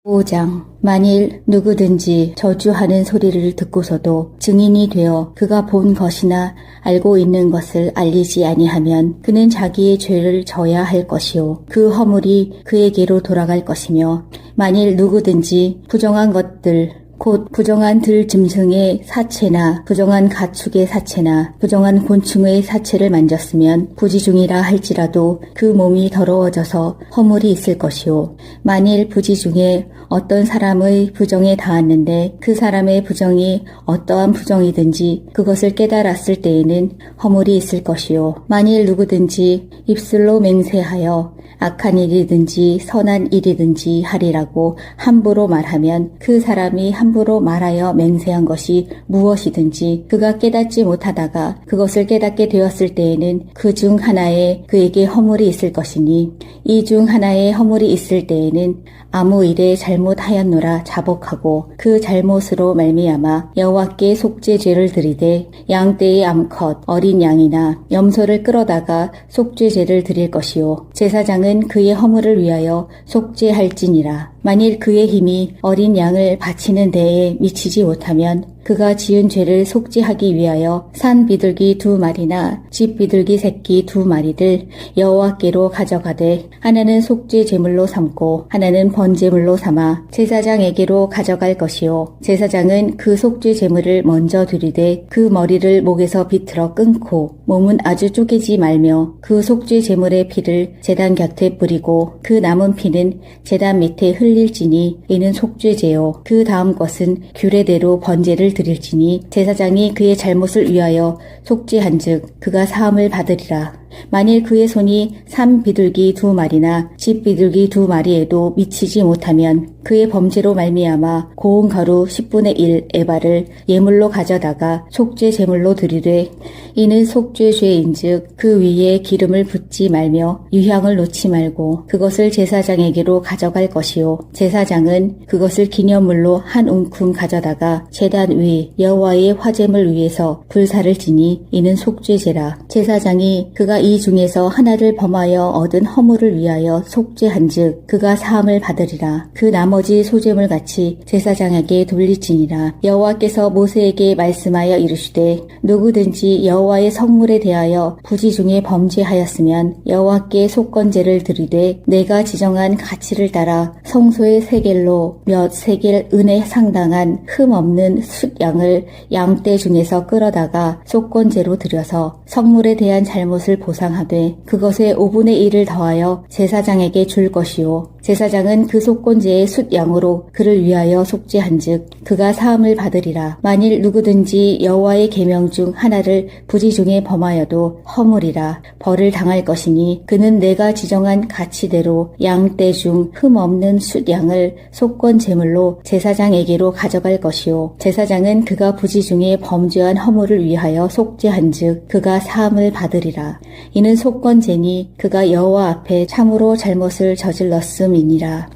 5장 만일 누구든지 저주하는 소리를 듣고서도 증인이 되어 그가 본 것이나 알고 있는 것을 알리지 아니하면 그는 자기의 죄를 져야 할 것이요 그 허물이 그에게로 돌아갈 것이며 만일 누구든지 부정한 것들 곧 부정한 들 짐승의 사체나 부정한 가축의 사체나 부정한 곤충의 사체를 만졌으면 부지중이라 할지라도 그 몸이 더러워져서 허물이 있을 것이요 만일 부지 중에 어떤 사람의 부정에 닿았는데 그 사람의 부정이 어떠한 부정이든지 그것을 깨달았을 때에는 허물이 있을 것이요 만일 누구든지 입술로 맹세하여 악한 일이든지 선한 일이든지 하리라고 함부로 말하면 그 사람이 함부로 말하여 맹세한 것이 무엇이든지 그가 깨닫지 못하다가 그것을 깨닫게 되었을 때에는 그 중 하나에 그에게 허물이 있을 것이니 이 중 하나에 허물이 있을 때에는 아무 일에 잘못하였노라 자복하고 그 잘못으로 말미암아 여호와께 속죄죄를 드리되 양떼의 암컷 어린 양이나 염소를 끌어다가 속죄죄를 드릴 것이요 제사장은 그의 허물을 위하여 속죄할지니라. 만일 그의 힘이 어린 양을 바치는 데에 미치지 못하면 그가 지은 죄를 속죄하기 위하여 산 비둘기 2마리나 집 비둘기 새끼 2마리를 여호와께로 가져가되 하나는 속죄 제물로 삼고 하나는 번제물로 삼아 제사장에게로 가져갈 것이요 제사장은 그 속죄 제물을 먼저 드리되 그 머리를 목에서 비틀어 끊고 몸은 아주 쪼개지 말며 그 속죄 제물의 피를 제단 곁에 뿌리고 그 남은 피는 제단 밑에 흘릴지니 이는 속죄제요 그 다음 것은 규례대로 번제를 드릴지니 제사장이 그의 잘못을 위하여 속죄한즉 그가 사함을 받으리라. 만일 그의 손이 산 비둘기 2마리나 집 비둘기 2마리에도 미치지 못하면 그의 범죄로 말미암아 고운 가루 10분의 1 에바를 예물로 가져다가 속죄 제물로 드리되 이는 속죄 죄인즉 그 위에 기름을 붓지 말며 유향을 놓지 말고 그것을 제사장에게로 가져갈 것이요 제사장은 그것을 기념물로 한 움큼 가져다가 제단 위 여호와의 화제물 위에서 불사를 지니 이는 속죄제라. 제사장이 그가 이 중에서 하나를 범하여 얻은 허물을 위하여 속죄한즉 그가 사함을 받으리라. 그 나머지 소재물같이 제사장에게 돌릴지니라. 여호와께서 모세에게 말씀하여 이르시되 누구든지 여호와의 성물에 대하여 부지 중에 범죄하였으면 여호와께 속건제를 드리되 내가 지정한 가치를 따라 성소의 세겔로 몇 세겔 은에 상당한 흠 없는 숫양을 양떼 중에서 끌어다가 속건제로 드려서 성물에 대한 잘못을 보상하되 그것에 5분의 1을 더하여 제사장에게 줄 것이요 제사장은 그 속건제의 숫양으로 그를 위하여 속죄한즉 그가 사함을 받으리라. 만일 누구든지 여호와의 계명 중 하나를 부지 중에 범하여도 허물이라 벌을 당할 것이니 그는 내가 지정한 가치대로 양떼 중 흠 없는 숫양을 속건 제물로 제사장에게로 가져갈 것이요 제사장은 그가 부지 중에 범죄한 허물을 위하여 속죄한즉 그가 사함을 받으리라. 이는 속건제니 그가 여호와 앞에 참으로 잘못을 저질렀음이니라.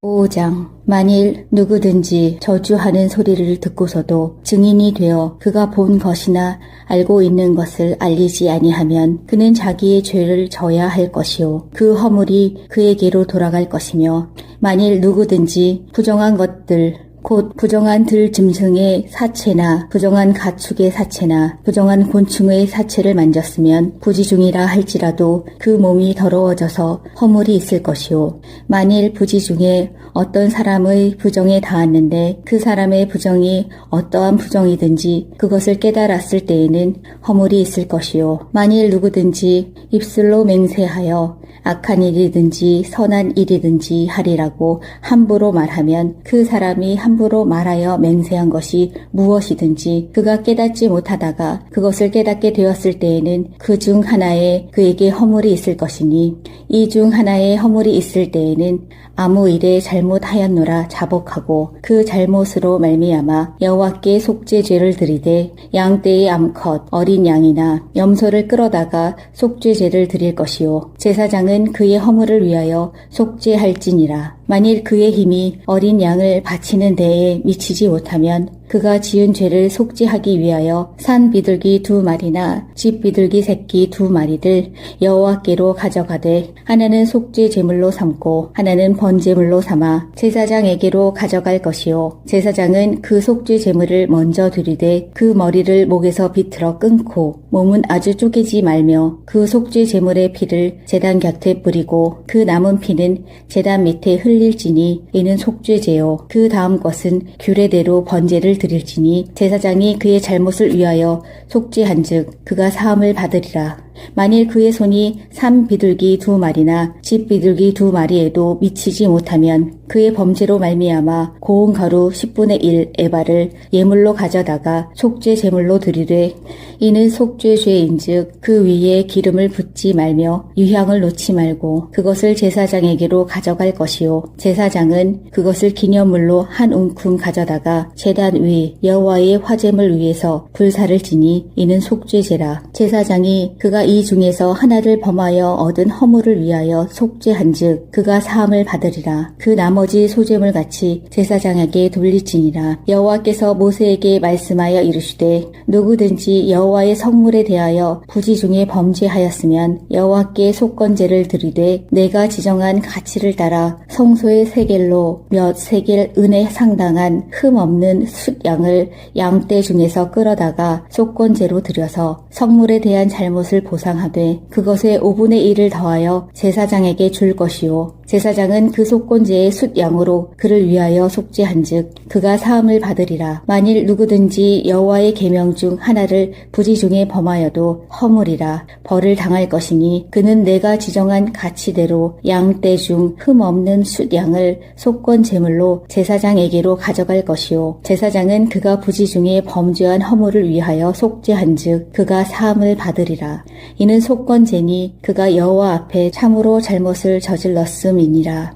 5장 만일 누구든지 저주하는 소리를 듣고서도 증인이 되어 그가 본 것이나 알고 있는 것을 알리지 아니하면 그는 자기의 죄를 져야 할 것이요 그 허물이 그에게로 돌아갈 것이며 만일 누구든지 부정한 것들 곧 부정한 들 짐승의 사체나 부정한 가축의 사체나 부정한 곤충의 사체를 만졌으면 부지중이라 할지라도 그 몸이 더러워져서 허물이 있을 것이요. 만일 부지 중에 어떤 사람의 부정에 닿았는데 그 사람의 부정이 어떠한 부정이든지 그것을 깨달았을 때에는 허물이 있을 것이요. 만일 누구든지 입술로 맹세하여 악한 일이든지 선한 일이든지 하리라고 함부로 말하면 그 사람이 함부로 말하여 맹세한 것이 무엇이든지 그가 깨닫지 못하다가 그것을 깨닫게 되었을 때에는 그 중 하나에 그에게 허물이 있을 것이니 이 중 하나에 허물이 있을 때에는 아무 일에 잘못하였노라 자복하고 그 잘못으로 말미암아 여호와께 속죄죄를 드리되 양떼의 암컷 어린 양이나 염소를 끌어다가 속죄죄를 드릴 것이요 제사장은 그의 허물을 위하여 속죄할지니라. 만일 그의 힘이 어린 양을 바치는 데에 미치지 못하면 그가 지은 죄를 속죄하기 위하여 산 비둘기 2마리나 집 비둘기 새끼 2마리를 여호와께로 가져가되 하나는 속죄 제물로 삼고 하나는 번제물로 삼아 제사장에게로 가져갈 것이요 제사장은 그 속죄 제물을 먼저 드리되 그 머리를 목에서 비틀어 끊고 몸은 아주 쪼개지 말며 그 속죄 제물의 피를 제단 곁에 뿌리고 그 남은 피는 제단 밑에 흘릴지니 이는 속죄제요 그 다음 것은 규례대로 번제를 드릴지니 제사장이 그의 잘못을 위하여 속죄한즉 그가 사함을 받으리라. 만일 그의 손이 산 비둘기 2마리나 집 비둘기 2마리에도 미치지 못하면 그의 범죄로 말미암아 고운 가루 10분의 1 에바를 예물로 가져다가 속죄 제물로 드리되 이는 속죄죄인즉 그 위에 기름을 붓지 말며 유향을 놓지 말고 그것을 제사장에게로 가져갈 것이요 제사장은 그것을 기념물로 한 움큼 가져다가 제단 위 여호와의 화제물 위에서 불사를 지니 이는 속죄제라. 제사장이 그가 이 중에서 하나를 범하여 얻은 허물을 위하여 속죄한즉 그가 사함을 받으리라. 그 나머지 소제물 같이 제사장에게 돌릴지니라. 여호와께서 모세에게 말씀하여 이르시되 누구든지 여호와의 성물에 대하여 부지 중에 범죄하였으면 여호와께 속건제를 드리되 내가 지정한 가치를 따라 성소의 세겔로 몇 세겔 은에 상당한 흠 없는 숫양을 양떼 중에서 끌어다가 속건제로 드려서 성물에 대한 잘못을 보상하되 그것에 5분의 1을 더하여 제사장에게 줄 것이요 제사장은 그 속건제의 숫양으로 그를 위하여 속죄한즉 그가 사함을 받으리라. 만일 누구든지 여호와의 계명 중 하나를 부지 중에 범하여도 허물이라 벌을 당할 것이니 그는 내가 지정한 가치대로 양떼 중 흠 없는 숫양을 속건 제물로 제사장에게로 가져갈 것이요 제사장은 그가 부지 중에 범죄한 허물을 위하여 속죄한즉 그가 사함을 받으리라. 이는 속건제니 그가 여호와 앞에 참으로 잘못을 저질렀음이니라.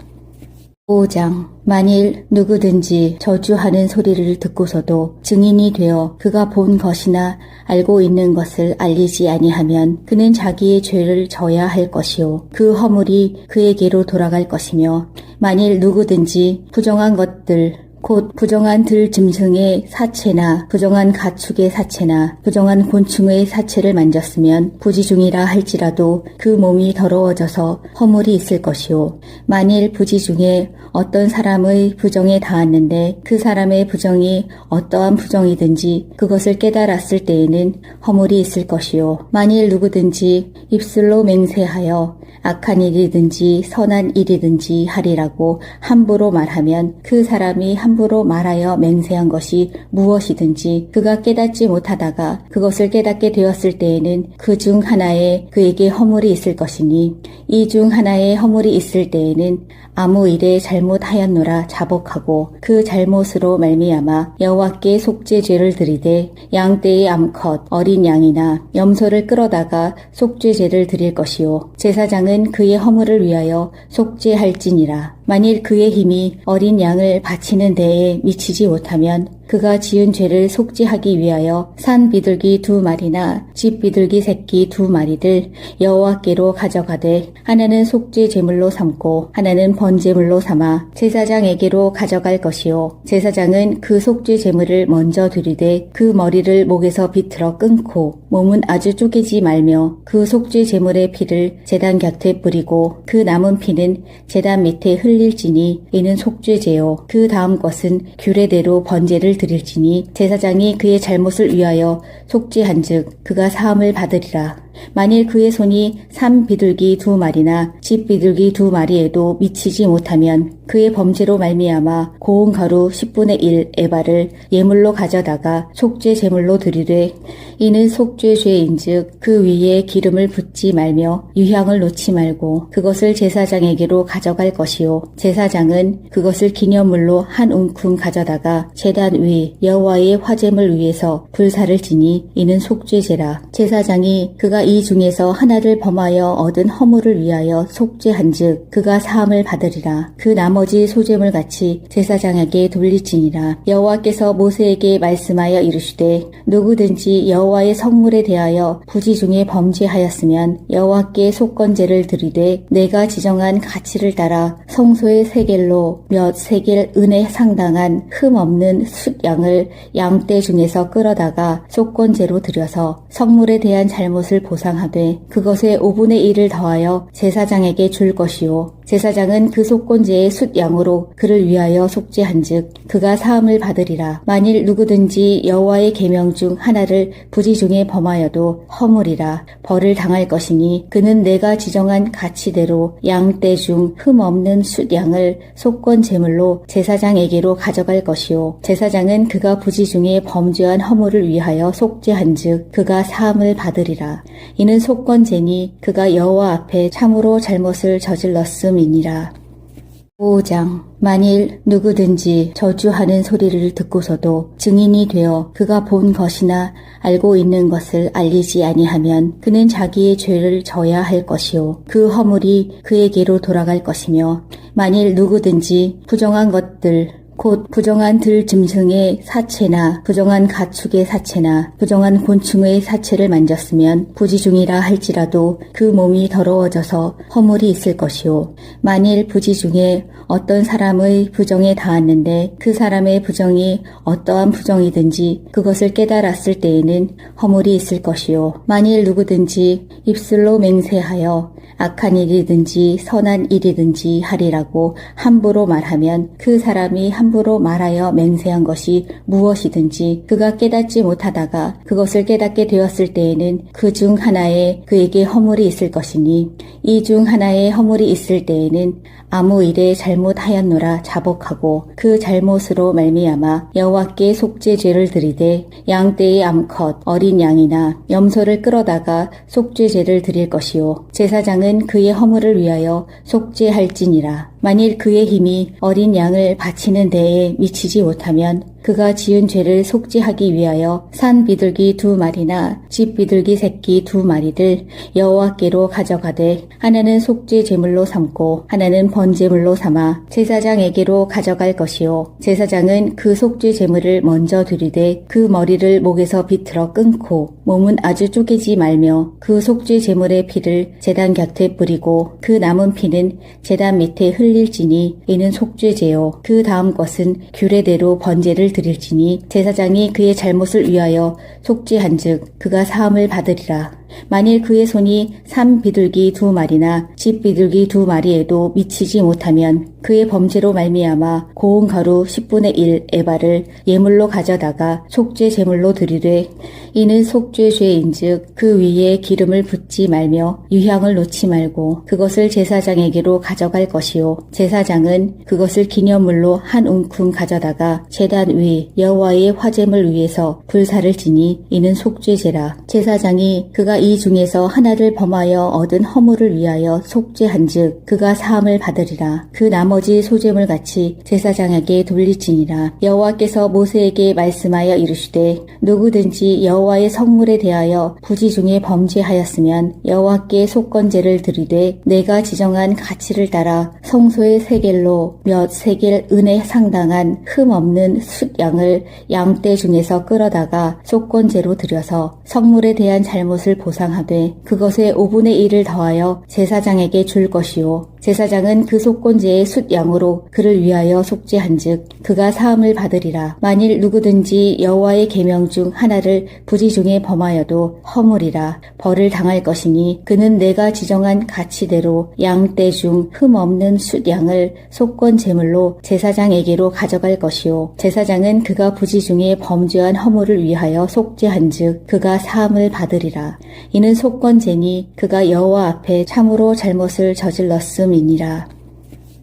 5장 만일 누구든지 저주하는 소리를 듣고서도 증인이 되어 그가 본 것이나 알고 있는 것을 알리지 아니하면 그는 자기의 죄를 져야 할 것이요 그 허물이 그에게로 돌아갈 것이며 만일 누구든지 부정한 것들 곧 부정한 들 짐승의 사체나 부정한 가축의 사체나 부정한 곤충의 사체를 만졌으면 부지중이라 할지라도 그 몸이 더러워져서 허물이 있을 것이요 만일 부지 중에 어떤 사람의 부정에 닿았는데 그 사람의 부정이 어떠한 부정이든지 그것을 깨달았을 때에는 허물이 있을 것이요 만일 누구든지 입술로 맹세하여 악한 일이든지 선한 일이든지 하리라고 함부로 말하면 그 사람이 함부로 말하여 맹세한 것이 무엇이든지 그가 깨닫지 못하다가 그것을 깨닫게 되었을 때에는 그 중 하나에 그에게 허물이 있을 것이니 이 중 하나에 허물이 있을 때에는 아무 일에 잘못하였노라 자복하고 그 잘못으로 말미암아 여호와께 속죄죄를 드리되 양떼의 암컷 어린 양이나 염소를 끌어다가 속죄죄를 드릴 것이요 제사장은 그의 허물을 위하여 속죄할지니라. 만일 그의 힘이 어린 양을 바치는 데에 미치지 못하면 그가 지은 죄를 속죄하기 위하여 산 비둘기 2마리나 집 비둘기 새끼 2마리를 여호와께로 가져가되 하나는 속죄 제물로 삼고 하나는 번제물로 삼아 제사장에게로 가져갈 것이요 제사장은 그 속죄 제물을 먼저 드리되 그 머리를 목에서 비틀어 끊고 몸은 아주 쪼개지 말며 그 속죄 제물의 피를 제단 곁에 뿌리고 그 남은 피는 제단 밑에 흘리 흘릴지니 이는 속죄제요. 그 다음 것은 규례대로 번제를 드릴지니 제사장이 그의 잘못을 위하여 속죄한즉 그가 사함을 받으리라. 만일 그의 손이 산 비둘기 2마리나 집 비둘기 2마리에도 미치지 못하면 그의 범죄로 말미암아 고운 가루 10분의 1 에바를 예물로 가져다가 속죄 제물로 드리되 이는 속죄 죄인즉 그 위에 기름을 붓지 말며 유향을 놓지 말고 그것을 제사장에게로 가져갈 것이요 제사장은 그것을 기념물로 한 움큼 가져다가 제단 위 여호와의 화제물 위에서 불사를 지니 이는 속죄제라. 제사장이 그가 이 중에서 하나를 범하여 얻은 허물을 위하여 속죄한즉 그가 사함을 받으리라. 그 나머지 소제물 같이 제사장에게 돌릴지니라. 여호와께서 모세에게 말씀하여 이르시되 누구든지 여호와의 성물에 대하여 부지 중에 범죄하였으면 여호와께 속건제를 드리되 내가 지정한 가치를 따라 성소의 세겔로 몇 세겔 은에 상당한 흠 없는 숫양을 양떼 중에서 끌어다가 속건제로 드려서 성물에 대한 잘못을 보상하되 그것의 5분의 1을 더하여 제사장에게 줄 것이요 제사장은 그 속건제의 숫양으로 그를 위하여 속죄한즉 그가 사함을 받으리라. 만일 누구든지 여호와의 계명 중 하나를 부지 중에 범하여도 허물이라 벌을 당할 것이니 그는 내가 지정한 가치대로 양떼 중 흠 없는 숫양을 속건 제물로 제사장에게로 가져갈 것이요 제사장은 그가 부지 중에 범죄한 허물을 위하여 속죄한즉 그가 사함을 받으리라. 이는 속건제니 그가 여호와 앞에 참으로 잘못을 저질렀음이니라. 5장 만일 누구든지 저주하는 소리를 듣고서도 증인이 되어 그가 본 것이나 알고 있는 것을 알리지 아니하면 그는 자기의 죄를 져야 할 것이요 그 허물이 그에게로 돌아갈 것이며 만일 누구든지 부정한 것들 곧 부정한 들 짐승의 사체나 부정한 가축의 사체나 부정한 곤충의 사체를 만졌으면 부지중이라 할지라도 그 몸이 더러워져서 허물이 있을 것이요 만일 부지 중에 어떤 사람의 부정에 닿았는데 그 사람의 부정이 어떠한 부정이든지 그것을 깨달았을 때에는 허물이 있을 것이요 만일 누구든지 입술로 맹세하여 악한 일이든지 선한 일이든지 하리라고 함부로 말하면 그 사람이 함부로 말하여 맹세한 것이 무엇이든지 그가 깨닫지 못하다가 그것을 깨닫게 되었을 때에는 그 중 하나에 그에게 허물이 있을 것이니 이 중 하나에 허물이 있을 때에는 아무 일에 잘못하였노라 자복하고 그 잘못으로 말미암아 여호와께 속죄죄를 드리되 양떼의 암컷 어린 양이나 염소를 끌어다가 속죄죄를 드릴 것이요 제사장은 그의 허물을 위하여 속죄할지니라. 만일 그의 힘이 어린 양을 바치는 데에 미치지 못하면 그가 지은 죄를 속죄하기 위하여 산 비둘기 2마리나 집 비둘기 새끼 2마리를 여호와께로 가져가되 하나는 속죄 제물로 삼고 하나는 번제물로 삼아 제사장에게로 가져갈 것이요 제사장은 그 속죄 제물을 먼저 드리되 그 머리를 목에서 비틀어 끊고 몸은 아주 쪼개지 말며 그 속죄 제물의 피를 제단 곁에 뿌리고 그 남은 피는 제단 밑에 흘릴지니 이는 속죄제요 그 다음 것은 규례대로 번제를 드릴지니 제사장이 그의 잘못을 위하여 속죄한즉 그가 사함을 받으리라. 만일 그의 손이 산 비둘기 2마리나 집 비둘기 2마리에도 미치지 못하면 그의 범죄로 말미암아 고운 가루 10분의 1 에바를 예물로 가져다가 속죄 제물로 드리되 이는 속죄 죄인즉 그 위에 기름을 붓지 말며 유향을 놓지 말고 그것을 제사장에게로 가져갈 것이요 제사장은 그것을 기념물로 한 움큼 가져다가 제단 위 여호와의 화제물 위에서 불사를 지니 이는 속죄제라. 제사장이 그가 이 중에서 하나를 범하여 얻은 허물을 위하여 속죄한즉 그가 사함을 받으리라. 그 나머지 소제물 같이 제사장에게 돌릴지니라. 여호와께서 모세에게 말씀하여 이르시되 누구든지 여호와의 성물에 대하여 부지 중에 범죄하였으면 여호와께 속건제를 드리되 내가 지정한 가치를 따라 성소의 세겔로 몇 세겔 은에 상당한 흠 없는 숫양을 양떼 중에서 끌어다가 속건제로 드려서 성물에 대한 잘못을 보상하되 그것의 5분의 1을 더하여 제사장에게 줄 것이요 제사장은 그 속건제의 숫양으로 그를 위하여 속죄한즉 그가 사함을 받으리라. 만일 누구든지 여호와의 계명 중 하나를 부지중에 범하여도 허물이라 벌을 당할 것이니 그는 내가 지정한 가치대로 양떼 중 흠 없는 숫양을 속건 제물로 제사장에게로 가져갈 것이요 제사장은 그가 부지중에 범죄한 허물을 위하여 속죄한즉 그가 사함을 받으리라. 이는 속건제니 그가 여호와 앞에 참으로 잘못을 저질렀음이니라.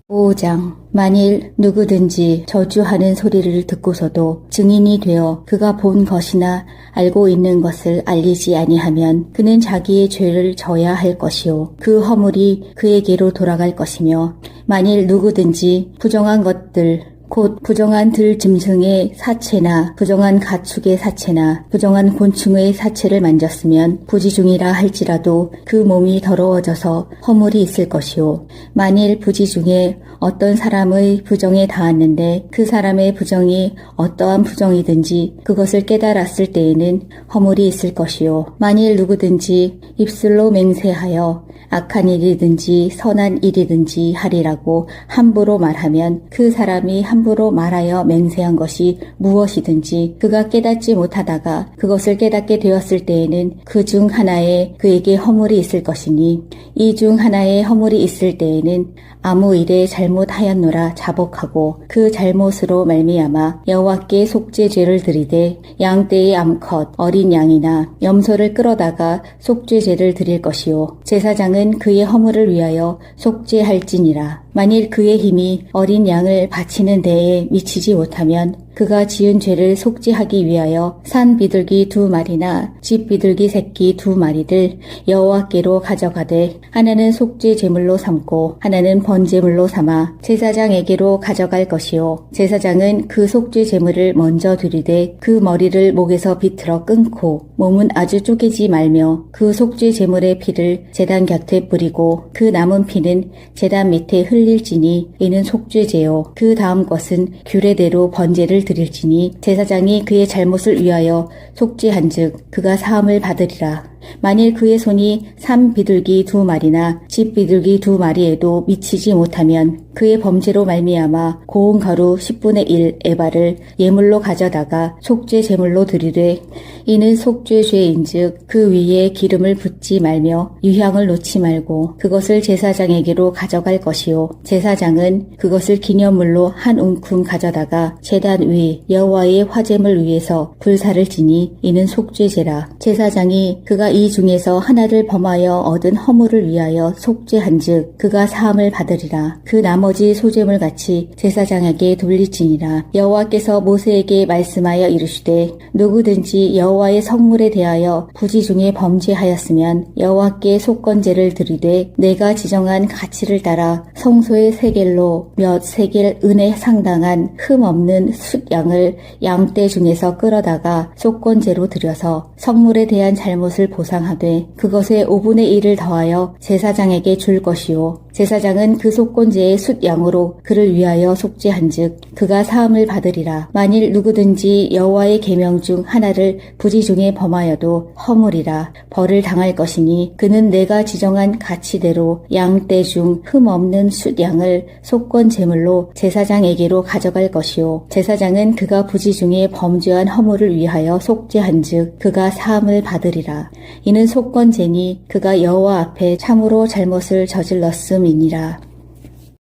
5장 만일 누구든지 저주하는 소리를 듣고서도 증인이 되어 그가 본 것이나 알고 있는 것을 알리지 아니하면 그는 자기의 죄를 져야 할 것이요 그 허물이 그에게로 돌아갈 것이며 만일 누구든지 부정한 것들 곧 부정한 들 짐승의 사체나 부정한 가축의 사체나 부정한 곤충의 사체를 만졌으면 부지중이라 할지라도 그 몸이 더러워져서 허물이 있을 것이요 만일 부지중에 어떤 사람의 부정에 닿았는데 그 사람의 부정이 어떠한 부정이든지 그것을 깨달았을 때에는 허물이 있을 것이요 만일 누구든지 입술로 맹세하여 악한 일이든지 선한 일이든지 하리라고 함부로 말하면 그 사람이 함부로 말하여 맹세한 것이 무엇이든지 그가 깨닫지 못하다가 그것을 깨닫게 되었을 때에는 그 중 하나에 그에게 허물이 있을 것이니 이 중 하나에 허물이 있을 때에는 아무 일에 잘못하였노라 자복하고 그 잘못으로 말미암아 여호와께 속죄죄를 드리되 양떼의 암컷 어린 양이나 염소를 끌어다가 속죄죄를 드릴 것이요 제사장은 그의 허물을 위하여 속죄할지니라. 만일 그의 힘이 어린 양을 바치는 데에 미치지 못하면 그가 지은 죄를 속죄하기 위하여 산 비둘기 2마리나 집 비둘기 새끼 2마리를 여호와께로 가져가되 하나는 속죄 제물로 삼고 하나는 번제물로 삼아 제사장에게로 가져갈 것이요 제사장은 그 속죄 제물을 먼저 드리되 그 머리를 목에서 비틀어 끊고 몸은 아주 쪼개지 말며 그 속죄 제물의 피를 제단 곁에 뿌리고 그 남은 피는 제단 밑에 흘릴지니 이는 속죄제요 그 다음 것은 규례대로 번제를 드릴지니 제사장이 그의 잘못을 위하여 속죄한즉 그가 사함을 받으리라. 만일 그의 손이 산 비둘기 2마리나 집 비둘기 2마리에도 미치지 못하면 그의 범죄로 말미암아 고운 가루 10분의 1 에바를 예물로 가져다가 속죄 제물로 드리되 이는 속죄죄인즉 그 위에 기름을 붓지 말며 유향을 놓지 말고 그것을 제사장에게로 가져갈 것이요 제사장은 그것을 기념물로 한 움큼 가져다가 제단 위 여호와의 화제물 위에서 불사를 지니 이는 속죄제라. 제사장이 그가 이 중에서 하나를 범하여 얻은 허물을 위하여 속죄한즉 그가 사함을 받으리라. 그 나머지 소제물 같이 제사장에게 돌릴지니라. 여호와께서 모세에게 말씀하여 이르시되 누구든지 여호와의 성물에 대하여 부지중에 범죄하였으면 여호와께 속건제를 드리되 내가 지정한 가치를 따라 성소의 세겔로 몇 세겔 은에 상당한 흠 없는 숫양을 양떼 중에서 끌어다가 속건제로 드려서 성물에 대한 잘못을 보상하되 그것의 5분의 1을 더하여 제사장에게 줄 것이요 제사장은 그 속건제의 숫양으로 그를 위하여 속죄한즉 그가 사함을 받으리라. 만일 누구든지 여호와의 계명 중 하나를 부지중에 범하여도 허물이라 벌을 당할 것이니 그는 내가 지정한 가치대로 양떼 중 흠 없는 숫양을 속건 제물로 제사장에게로 가져갈 것이요 제사장은 그가 부지중에 범죄한 허물을 위하여 속죄한즉 그가 사함을 받으리라. 이는 속건제니 그가 여호와 앞에 참으로 잘못을 저질렀음이니라.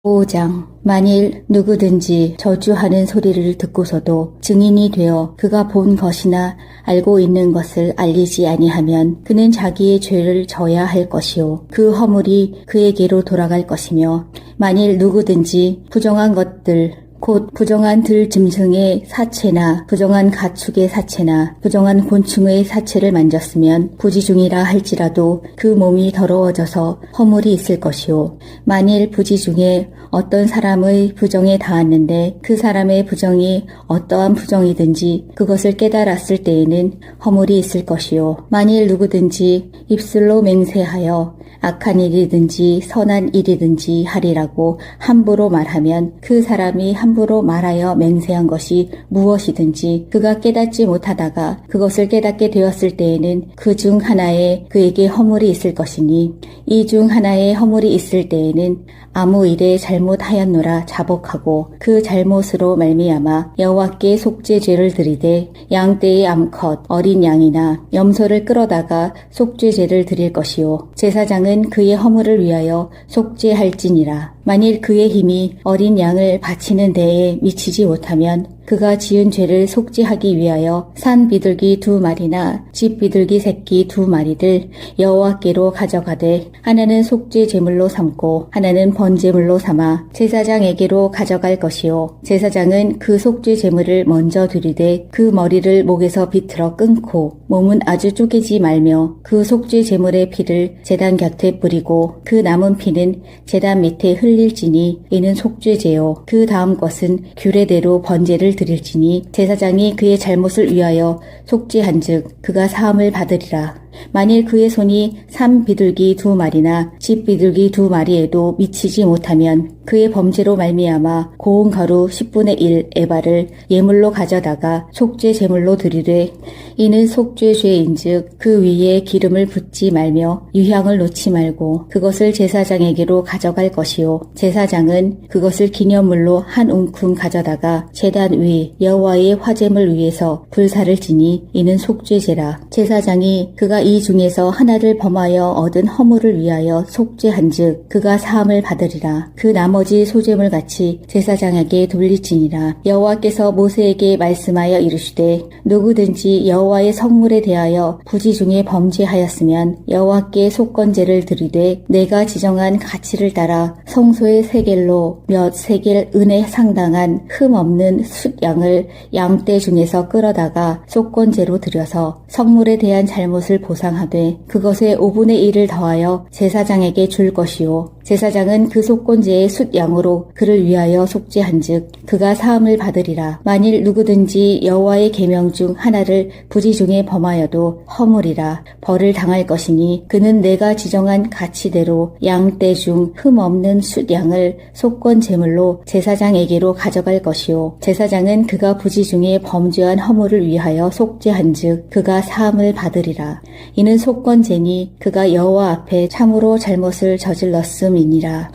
5장 만일 누구든지 저주하는 소리를 듣고서도 증인이 되어 그가 본 것이나 알고 있는 것을 알리지 아니하면 그는 자기의 죄를 져야 할 것이요 그 허물이 그에게로 돌아갈 것이며 만일 누구든지 부정한 것들 곧 부정한 들 짐승의 사체나 부정한 가축의 사체나 부정한 곤충의 사체를 만졌으면 부지중이라 할지라도 그 몸이 더러워져서 허물이 있을 것이요 만일 부지중에 어떤 사람의 부정에 닿았는데 그 사람의 부정이 어떠한 부정이든지 그것을 깨달았을 때에는 허물이 있을 것이요 만일 누구든지 입술로 맹세하여 악한 일이든지 선한 일이든지 하리라고 함부로 말하면 그 사람이 함부로 말하여 맹세한 것이 무엇이든지 그가 깨닫지 못하다가 그것을 깨닫게 되었을 때에는 그 중 하나에 그에게 허물이 있을 것이니 이 중 하나에 허물이 있을 때에는 아무 일에 잘못하였노라 자복하고 그 잘못으로 말미암아 여호와께 속죄죄를 드리되 양떼의 암컷 어린 양이나 염소를 끌어다가 속죄죄를 드릴 것이요 제사장은 그의 허물을 위하여 속죄할지니라. 만일 그의 힘이 어린 양을 바치는 데에 미치지 못하면 그가 지은 죄를 속죄하기 위하여 산 비둘기 2마리나 집 비둘기 새끼 2마리를 여호와께로 가져가되 하나는 속죄 제물로 삼고 하나는 번제물로 삼아 제사장에게로 가져갈 것이요 제사장은 그 속죄 제물을 먼저 드리되 그 머리를 목에서 비틀어 끊고 몸은 아주 쪼개지 말며 그 속죄 제물의 피를 제단 곁에 뿌리고 그 남은 피는 제단 밑에 흘릴지니 이는 속죄제요 그 다음 것은 규례대로 번제를 드릴지니 제사장이 그의 잘못을 위하여 속죄한즉 그가 사함을 받으리라. 만일 그의 손이 산 비둘기 2마리나 집 비둘기 2마리에도 미치지 못하면 그의 범죄로 말미암아 고운 가루 10분의 1 에바를 예물로 가져다가 속죄 제물로 드리되 이는 속죄죄인즉 그 위에 기름을 붓지 말며 유향을 놓지 말고 그것을 제사장에게로 가져갈 것이요 제사장은 그것을 기념물로 한 움큼 가져다가 제단 위 여호와의 화제물 위에서 불사를 지니 이는 속죄제라. 제사장이 그가 이 중에서 하나를 범하여 얻은 허물을 위하여 속죄한즉 그가 사함을 받으리라. 그 나머지 소제물 같이 제사장에게 돌릴지니라. 여호와께서 모세에게 말씀하여 이르시되 누구든지 여호와의 성물에 대하여 부지 중에 범죄하였으면 여호와께 속건제를 드리되 내가 지정한 가치를 따라 성소의 세겔로 몇 세겔 은에 상당한 흠 없는 숫양을 양떼 중에서 끌어다가 속건제로 드려서 성물에 대한 잘못을 보상하되 그것의 5분의 1을 더하여 제사장에게 줄 것이요 제사장은 그 속건제의 숫양으로 그를 위하여 속죄한즉 그가 사함을 받으리라. 만일 누구든지 여호와의 계명 중 하나를 부지 중에 범하여도 허물이라 벌을 당할 것이니 그는 내가 지정한 가치대로 양떼 중 흠 없는 숫양을 속건 제물로 제사장에게로 가져갈 것이요 제사장은 그가 부지 중에 범죄한 허물을 위하여 속죄한즉 그가 사함을 받으리라. 이는 속건제니 그가 여호와 앞에 참으로 잘못을 저질렀음이니라.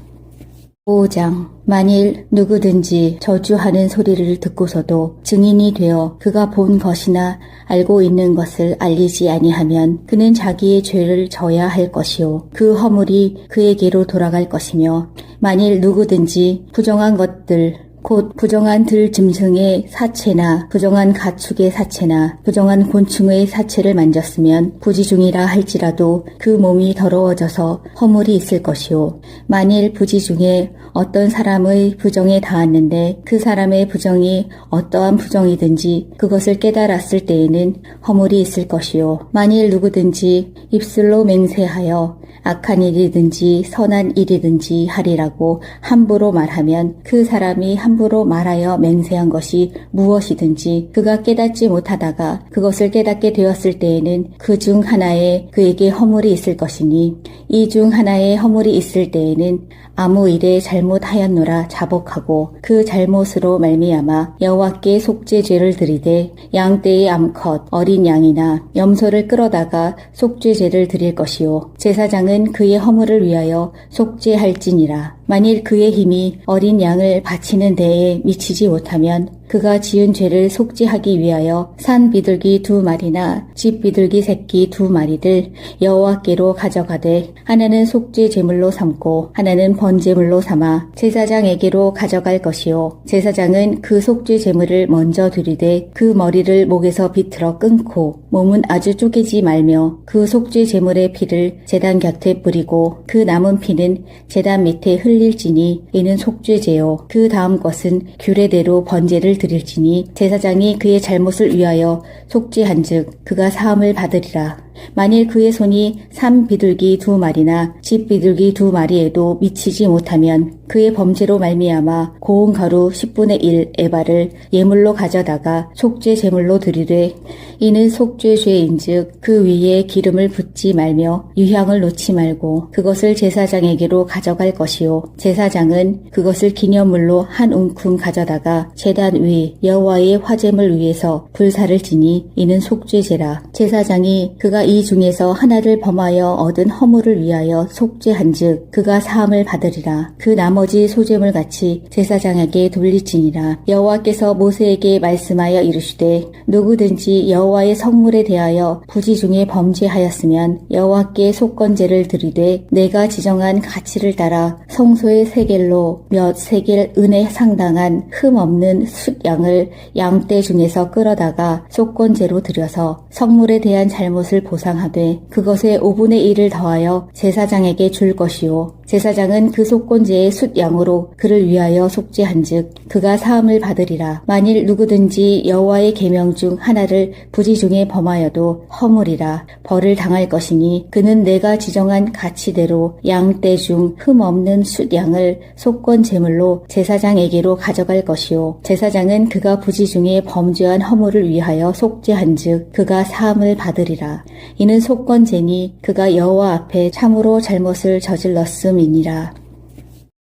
5장 만일 누구든지 저주하는 소리를 듣고서도 증인이 되어 그가 본 것이나 알고 있는 것을 알리지 아니하면 그는 자기의 죄를 져야 할 것이요 그 허물이 그에게로 돌아갈 것이며 만일 누구든지 부정한 것들 곧 부정한 들 짐승의 사체나 부정한 가축의 사체나 부정한 곤충의 사체를 만졌으면 부지중이라 할지라도 그 몸이 더러워져서 허물이 있을 것이요 만일 부지 중에 어떤 사람의 부정에 닿았는데 그 사람의 부정이 어떠한 부정이든지 그것을 깨달았을 때에는 허물이 있을 것이요 만일 누구든지 입술로 맹세하여 악한 일이든지 선한 일이든지 하리라고 함부로 말하면 그 사람이 함부로 말하여 맹세한 것이 무엇이든지 그가 깨닫지 못하다가 그것을 깨닫게 되었을 때에는 그 중 하나에 그에게 허물이 있을 것이니 이 중 하나에 허물이 있을 때에는 아무 일에 잘못하였노라 자복하고 그 잘못으로 말미암아 여호와께 속죄죄를 드리되 양떼의 암컷 어린 양이나 염소를 끌어다가 속죄죄를 드릴 것이요 제사장은 그의 허물을 위하여 속죄할지니라. 만일 그의 힘이 어린 양을 바치는 데에 미치지 못하면 그가 지은 죄를 속죄하기 위하여 산 비둘기 2마리나 집 비둘기 새끼 2마리를 여호와께로 가져가되 하나는 속죄 제물로 삼고 하나는 번제물로 삼아 제사장에게로 가져갈 것이요 제사장은 그 속죄 제물을 먼저 드리되 그 머리를 목에서 비틀어 끊고 몸은 아주 쪼개지 말며 그 속죄 제물의 피를 제단 곁에 뿌리고 그 남은 피는 제단 밑에 흘릴지니 이는 속죄제요 그 다음 것은 규례대로 번제를 드릴지니 제사장이 그의 잘못을 위하여 속죄한즉 그가 사함을 받으리라. 만일 그의 손이 산 비둘기 2마리나 집 비둘기 2마리에도 미치지 못하면 그의 범죄로 말미암아 고운 가루 10분의 1 에바를 예물로 가져다가 속죄 제물로 드리되 이는 속죄죄인즉 그 위에 기름을 붓지 말며 유향을 놓지 말고 그것을 제사장에게로 가져갈 것이요 제사장은 그것을 기념물로 한 움큼 가져다가 제단 위 여호와의 화제물 위에서 불사를 지니 이는 속죄제라. 제사장이 그가 이 중에서 하나를 범하여 얻은 허물을 위하여 속죄한즉 그가 사함을 받으리라. 그 나머지 소재물같이 제사장에게 돌릴지니라. 여호와께서 모세에게 말씀하여 이르시되 누구든지 여호와의 성물에 대하여 부지 중에 범죄하였으면 여호와께 속건제를 드리되 내가 지정한 가치를 따라 성소의 세겔로 몇 세겔 은에 상당한 흠 없는 숫양을 양떼 중에서 끌어다가 속건제로 드려서 성물에 대한 잘못을 보상하되 그것의 5분의 1을 더하여 제사장에게 줄 것이요 제사장은 그 속건제의 숫양으로 그를 위하여 속죄한즉 그가 사함을 받으리라. 만일 누구든지 여호와의 계명 중 하나를 부지 중에 범하여도 허물이라 벌을 당할 것이니 그는 내가 지정한 가치대로 양떼 중 흠 없는 숫양을 속건 제물로 제사장에게로 가져갈 것이요 제사장은 그가 부지 중에 범죄한 허물을 위하여 속죄한즉 그가 사함을 받으리라. 이는 속건제니 그가 여호와 앞에 참으로 잘못을 저질렀음이니라.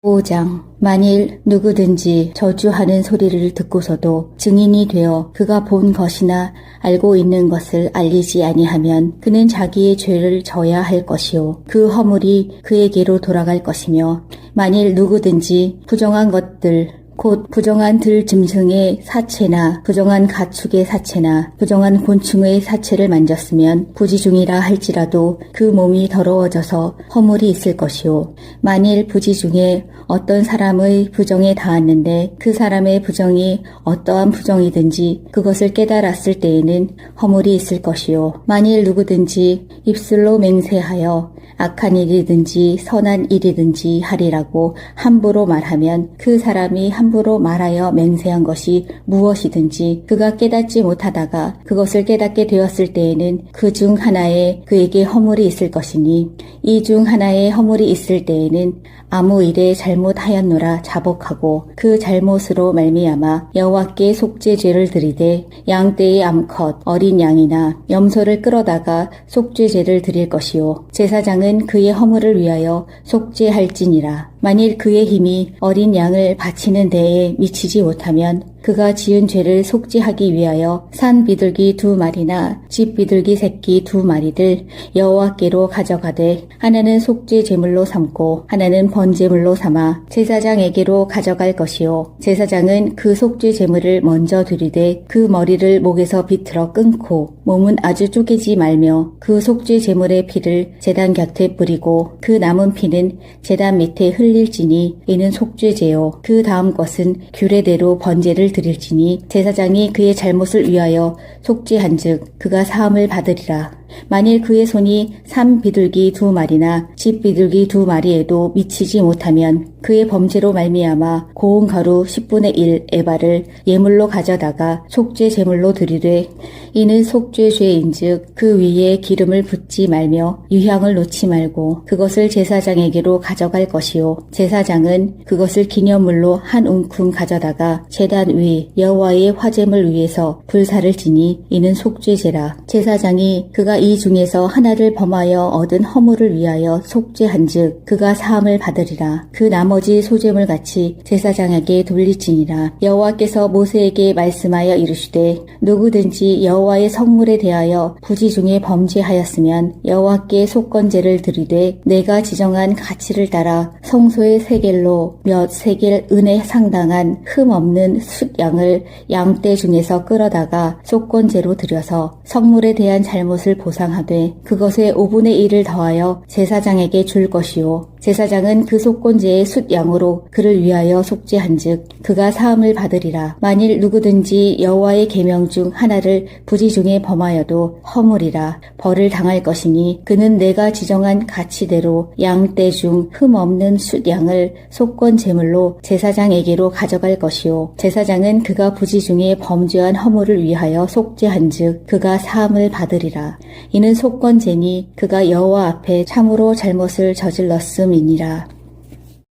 5장 만일 누구든지 저주하는 소리를 듣고서도 증인이 되어 그가 본 것이나 알고 있는 것을 알리지 아니하면 그는 자기의 죄를 져야 할 것이요 그 허물이 그에게로 돌아갈 것이며 만일 누구든지 부정한 것들 곧 부정한 들 짐승의 사체나 부정한 가축의 사체나 부정한 곤충의 사체를 만졌으면 부지중이라 할지라도 그 몸이 더러워져서 허물이 있을 것이요 만일 부지 중에 어떤 사람의 부정에 닿았는데 그 사람의 부정이 어떠한 부정이든지 그것을 깨달았을 때에는 허물이 있을 것이요 만일 누구든지 입술로 맹세하여 악한 일이든지 선한 일이든지 하리라고 함부로 말하면 그 사람이 함부로 말하여 맹세한 것이 무엇이든지 그가 깨닫지 못하다가 그것을 깨닫게 되었을 때에는 그 중 하나에 그에게 허물이 있을 것이니 이 중 하나에 허물이 있을 때에는 아무 일에 잘못하였노라 자복하고 그 잘못으로 말미암아 여호와께 속죄죄를 드리되 양떼의 암컷 어린 양이나 염소를 끌어다가 속죄죄를 드릴 것이요 제사장은 그의 허물을 위하여 속죄할지니라. 만일 그의 힘이 어린 양을 바치는 데에 미치지 못하면 그가 지은 죄를 속죄하기 위하여 산 비둘기 2마리나 집 비둘기 새끼 2마리를 여호와께로 가져가되 하나는 속죄 제물로 삼고 하나는 번제물로 삼아 제사장에게로 가져갈 것이요 제사장은 그 속죄 제물을 먼저 드리되 그 머리를 목에서 비틀어 끊고 몸은 아주 쪼개지 말며 그 속죄 제물의 피를 제단 곁에 뿌리고 그 남은 피는 제단 밑에 흘릴지니 이는 속죄제요 그 다음 것은 규례대로 번제를 드릴지니 제사장이 그의 잘못을 위하여 속죄한즉 그가 사함을 받으리라. 만일 그의 손이 산 비둘기 2마리나 집 비둘기 2마리에도 미치지 못하면 그의 범죄로 말미암아 고운 가루 10분의 1 에바를 예물로 가져다가 속죄 제물로 드리되 이는 속죄 죄인즉 그 위에 기름을 붓지 말며 유향을 놓지 말고 그것을 제사장에게로 가져갈 것이요 제사장은 그것을 기념물로 한 움큼 가져다가 제단 위 여호와의 화제물 위에서 불사를 지니 이는 속죄제라. 제사장이 그가 이 중에서 하나를 범하여 얻은 허물을 위하여 속죄한즉 그가 사함을 받으리라. 그 나머지 소재물같이 제사장에게 돌릴지니라. 여호와께서 모세에게 말씀하여 이르시되 누구든지 여호와의 성물에 대하여 부지 중에 범죄하였으면 여호와께 속건제를 드리되 내가 지정한 가치를 따라 성소의 세겔로 몇 세겔 은에 상당한 흠 없는 숫양을 양떼 중에서 끌어다가 속건제로 드려서 성물에 대한 잘못을 보상하되 그것의 5분의 1을 더하여 제사장에게 줄 것이요 제사장은 그 속건제의 숫양으로 그를 위하여 속죄한즉 그가 사함을 받으리라. 만일 누구든지 여호와의 계명 중 하나를 부지 중에 범하여도 허물이라 벌을 당할 것이니 그는 내가 지정한 가치대로 양떼 중 흠 없는 숫양을 속건 제물로 제사장에게로 가져갈 것이요 제사장은 그가 부지 중에 범죄한 허물을 위하여 속죄한즉 그가 사함을 받으리라. 이는 속건제니 그가 여호와 앞에 참으로 잘못을 저질렀음이니라.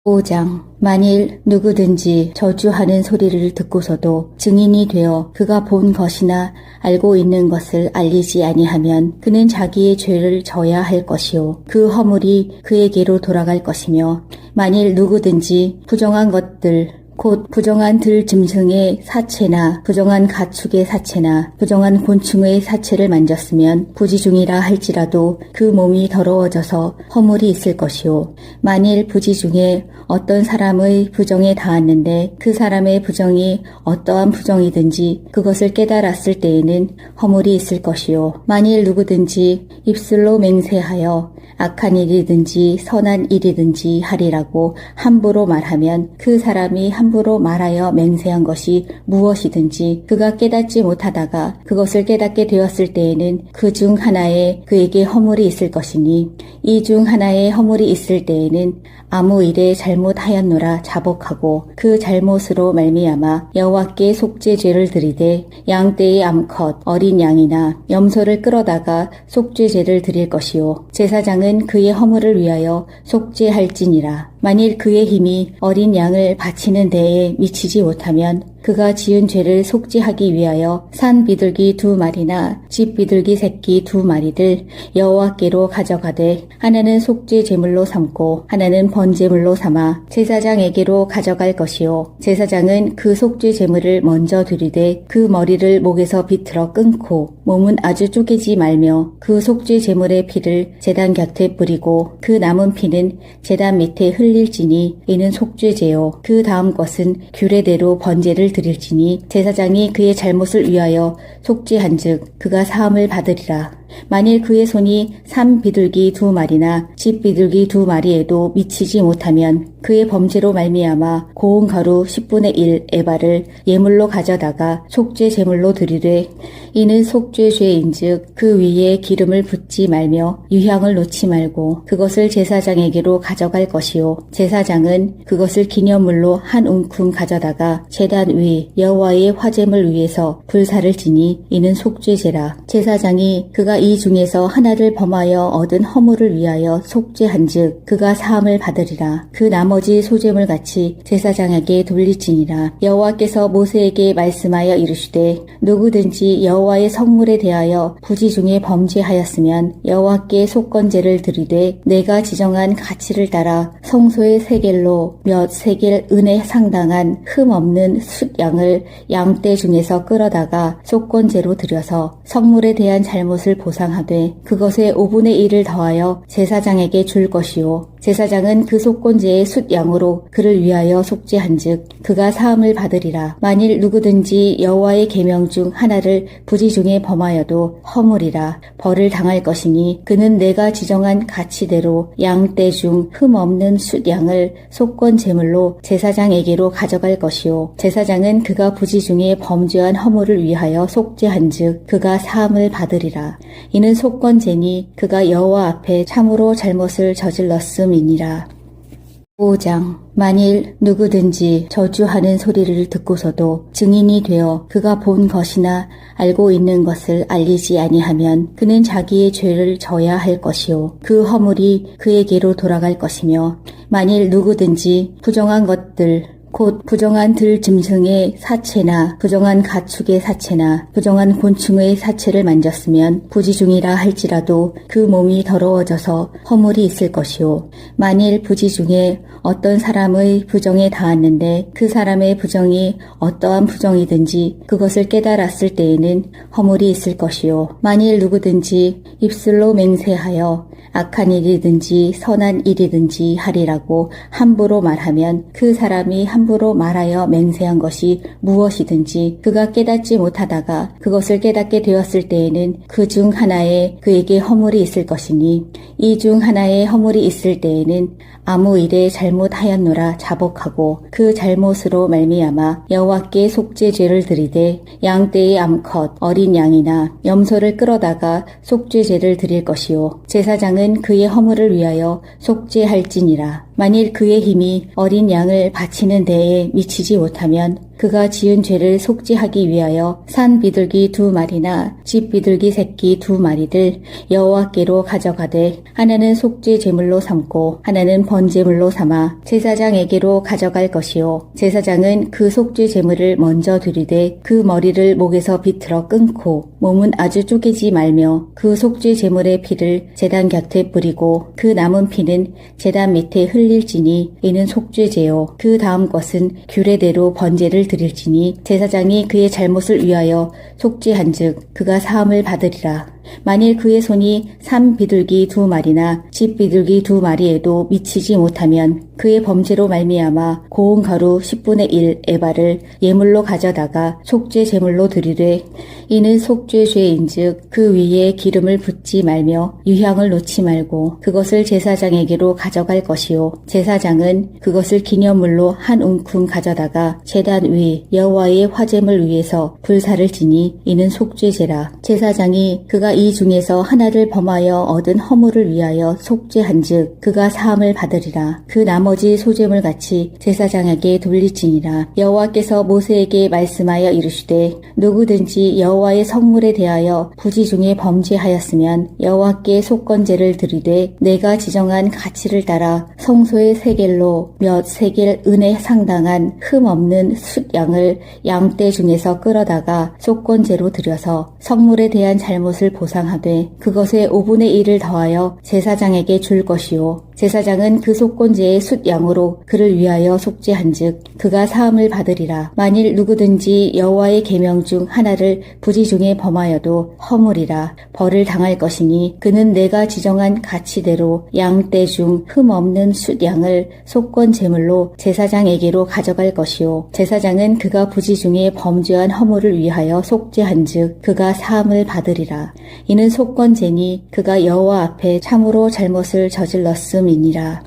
5장 만일 누구든지 저주하는 소리를 듣고서도 증인이 되어 그가 본 것이나 알고 있는 것을 알리지 아니하면 그는 자기의 죄를 져야 할 것이요 그 허물이 그에게로 돌아갈 것이며 만일 누구든지 부정한 것들 곧 부정한 들 짐승의 사체나 부정한 가축의 사체나 부정한 곤충의 사체를 만졌으면 부지중이라 할지라도 그 몸이 더러워져서 허물이 있을 것이요. 만일 부지 중에 어떤 사람의 부정에 닿았는데 그 사람의 부정이 어떠한 부정이든지 그것을 깨달았을 때에는 허물이 있을 것이요. 만일 누구든지 입술로 맹세하여 악한 일이든지 선한 일이든지 하리라고 함부로 말하면 그 사람이 함부로 말하여 맹세한 것이 무엇이든지 그가 깨닫지 못하다가 그것을 깨닫게 되었을 때에는 그 중 하나에 그에게 허물이 있을 것이니 이 중 하나에 허물이 있을 때에는 아무 일에 잘못하였노라 자복하고 그 잘못으로 말미암아 여호와께 속죄죄를 드리되 양떼의 암컷 어린 양이나 염소를 끌어다가 속죄죄를 드릴 것이요 제사장은 그의 허물을 위하여 속죄할지니라. 만일 그의 힘이 어린 양을 바치는 데에 미치지 못하면 그가 지은 죄를 속죄하기 위하여 산 비둘기 2마리나 집 비둘기 새끼 2마리를 여호와께로 가져가되 하나는 속죄 제물로 삼고 하나는 번제물로 삼아 제사장에게로 가져갈 것이요 제사장은 그 속죄 제물을 먼저 드리되 그 머리를 목에서 비틀어 끊고 몸은 아주 쪼개지 말며 그 속죄 제물의 피를 제단 곁에 뿌리고 그 남은 피는 제단 밑에 흘릴지니 이는 속죄제요 그 다음 것은 규례대로 번제를 드릴지니 제사장이 그의 잘못을 위하여 속죄한즉 그가 사함을 받으리라. 만일 그의 손이 산 비둘기 2마리나 집 비둘기 2마리에도 미치지 못하면 그의 범죄로 말미암아 고운 가루 10분의 1 에바를 예물로 가져다가 속죄 제물로 드리되 이는 속죄죄인즉 그 위에 기름을 붓지 말며 유향을 놓지 말고 그것을 제사장에게로 가져갈 것이요 제사장은 그것을 기념물로 한 움큼 가져다가 제단 위 여호와의 화제물 위에서 불사를 지니 이는 속죄제라. 제사장이 그가 이 중에서 하나를 범하여 얻은 허물을 위하여 속죄한즉 그가 사함을 받으리라. 그 나머지 소제물 같이 제사장에게 돌릴지니라. 여호와께서 모세에게 말씀하여 이르시되 누구든지 여호와의 성물에 대하여 부지 중에 범죄하였으면 여호와께 속건제를 드리되 내가 지정한 가치를 따라 성소의 세겔로 몇 세겔 은에 상당한 흠 없는 숫양을 양떼 중에서 끌어다가 속건제로 드려서 성물에 대한 잘못을 보상하되 그것의 5분의 1을 더하여 제사장에게 줄 것이요 제사장은 그 속건제의 숫양으로 그를 위하여 속죄한즉 그가 사함을 받으리라. 만일 누구든지 여호와의 계명 중 하나를 부지 중에 범하여도 허물이라 벌을 당할 것이니 그는 내가 지정한 가치대로 양떼 중 흠 없는 숫양을 속건 제물로 제사장에게로 가져갈 것이요 제사장은 그가 부지 중에 범죄한 허물을 위하여 속죄한즉 그가 사함을 받으리라. 이는 속건제니 그가 여호와 앞에 참으로 잘못을 저질렀음이니라. 5장 만일 누구든지 저주하는 소리를 듣고서도 증인이 되어 그가 본 것이나 알고 있는 것을 알리지 아니하면 그는 자기의 죄를 져야 할 것이요 그 허물이 그에게로 돌아갈 것이며 만일 누구든지 부정한 것들 곧 부정한 들 짐승의 사체나 부정한 가축의 사체나 부정한 곤충의 사체를 만졌으면 부지중이라 할지라도 그 몸이 더러워져서 허물이 있을 것이요 만일 부지 중에 어떤 사람의 부정에 닿았는데 그 사람의 부정이 어떠한 부정이든지 그것을 깨달았을 때에는 허물이 있을 것이요 만일 누구든지 입술로 맹세하여 악한 일이든지 선한 일이든지 하리라고 함부로 말하면 그 사람이 함부로 말하여 맹세한 것이 무엇이든지 그가 깨닫지 못하다가 그것을 깨닫게 되었을 때에는 그 중 하나에 그에게 허물이 있을 것이니 이 중 하나에 허물이 있을 때에는 아무 일에 잘못하였노라 자복하고 그 잘못으로 말미암아 여호와께 속죄죄를 드리되 양떼의 암컷 어린 양이나 염소를 끌어다가 속죄죄를 드릴 것이요 제사장은 그의 허물을 위하여 속죄할지니라. 만일 그의 힘이 어린 양을 바치는 데에 미치지 못하면 그가 지은 죄를 속죄하기 위하여 산 비둘기 2마리나 집 비둘기 새끼 2마리를 여호와께로 가져가되 하나는 속죄 제물로 삼고 하나는 번제물로 삼아 제사장에게로 가져갈 것이요 제사장은 그 속죄 제물을 먼저 드리되 그 머리를 목에서 비틀어 끊고 몸은 아주 쪼개지 말며 그 속죄 제물의 피를 제단 곁에 뿌리고 그 남은 피는 제단 밑에 흘 흘릴지니 이는 속죄제요. 그 다음 것은 규례대로 번제를 드릴지니 제사장이 그의 잘못을 위하여 속죄한즉 그가 사함을 받으리라. 만일 그의 손이 산 비둘기 2마리나 집 비둘기 2마리에도 미치지 못하면 그의 범죄로 말미암아 고운 가루 10분의 1 에바를 예물로 가져다가 속죄 제물로 드리되 이는 속죄 죄인즉 그 위에 기름을 붓지 말며 유향을 놓지 말고 그것을 제사장에게로 가져갈 것이요 제사장은 그것을 기념물로 한 움큼 가져다가 제단 위 여호와의 화제물 위에서 불사를 지니 이는 속죄제라. 제사장이 그가 이 중에서 하나를 범하여 얻은 허물을 위하여 속죄한즉 그가 사함을 받으리라. 그 나머지 소제물 같이 제사장에게 돌릴지니라. 여호와께서 모세에게 말씀하여 이르시되 누구든지 여호와의 성물에 대하여 부지 중에 범죄하였으면 여호와께 속건제를 드리되 내가 지정한 가치를 따라 성소의 세겔로 몇 세겔 은에 상당한 흠 없는 숫양을 양떼 중에서 끌어다가 속건제로 드려서 성물에 대한 잘못을 보상하되 그것의 5분의 1을 더하여 제사장에게 줄 것이요 제사장은 그 속건제의 숫양으로 그를 위하여 속죄한즉 그가 사함을 받으리라. 만일 누구든지 여호와의 계명 중 하나를 부지 중에 범하여도 허물이라 벌을 당할 것이니 그는 내가 지정한 가치대로 양떼 중 흠 없는 숫양을 속건 제물로 제사장에게로 가져갈 것이요 제사장은 그가 부지 중에 범죄한 허물을 위하여 속죄한즉 그가 사함을 받으리라. 이는 속건제니 그가 여호와 앞에 참으로 잘못을 저질렀음이니라.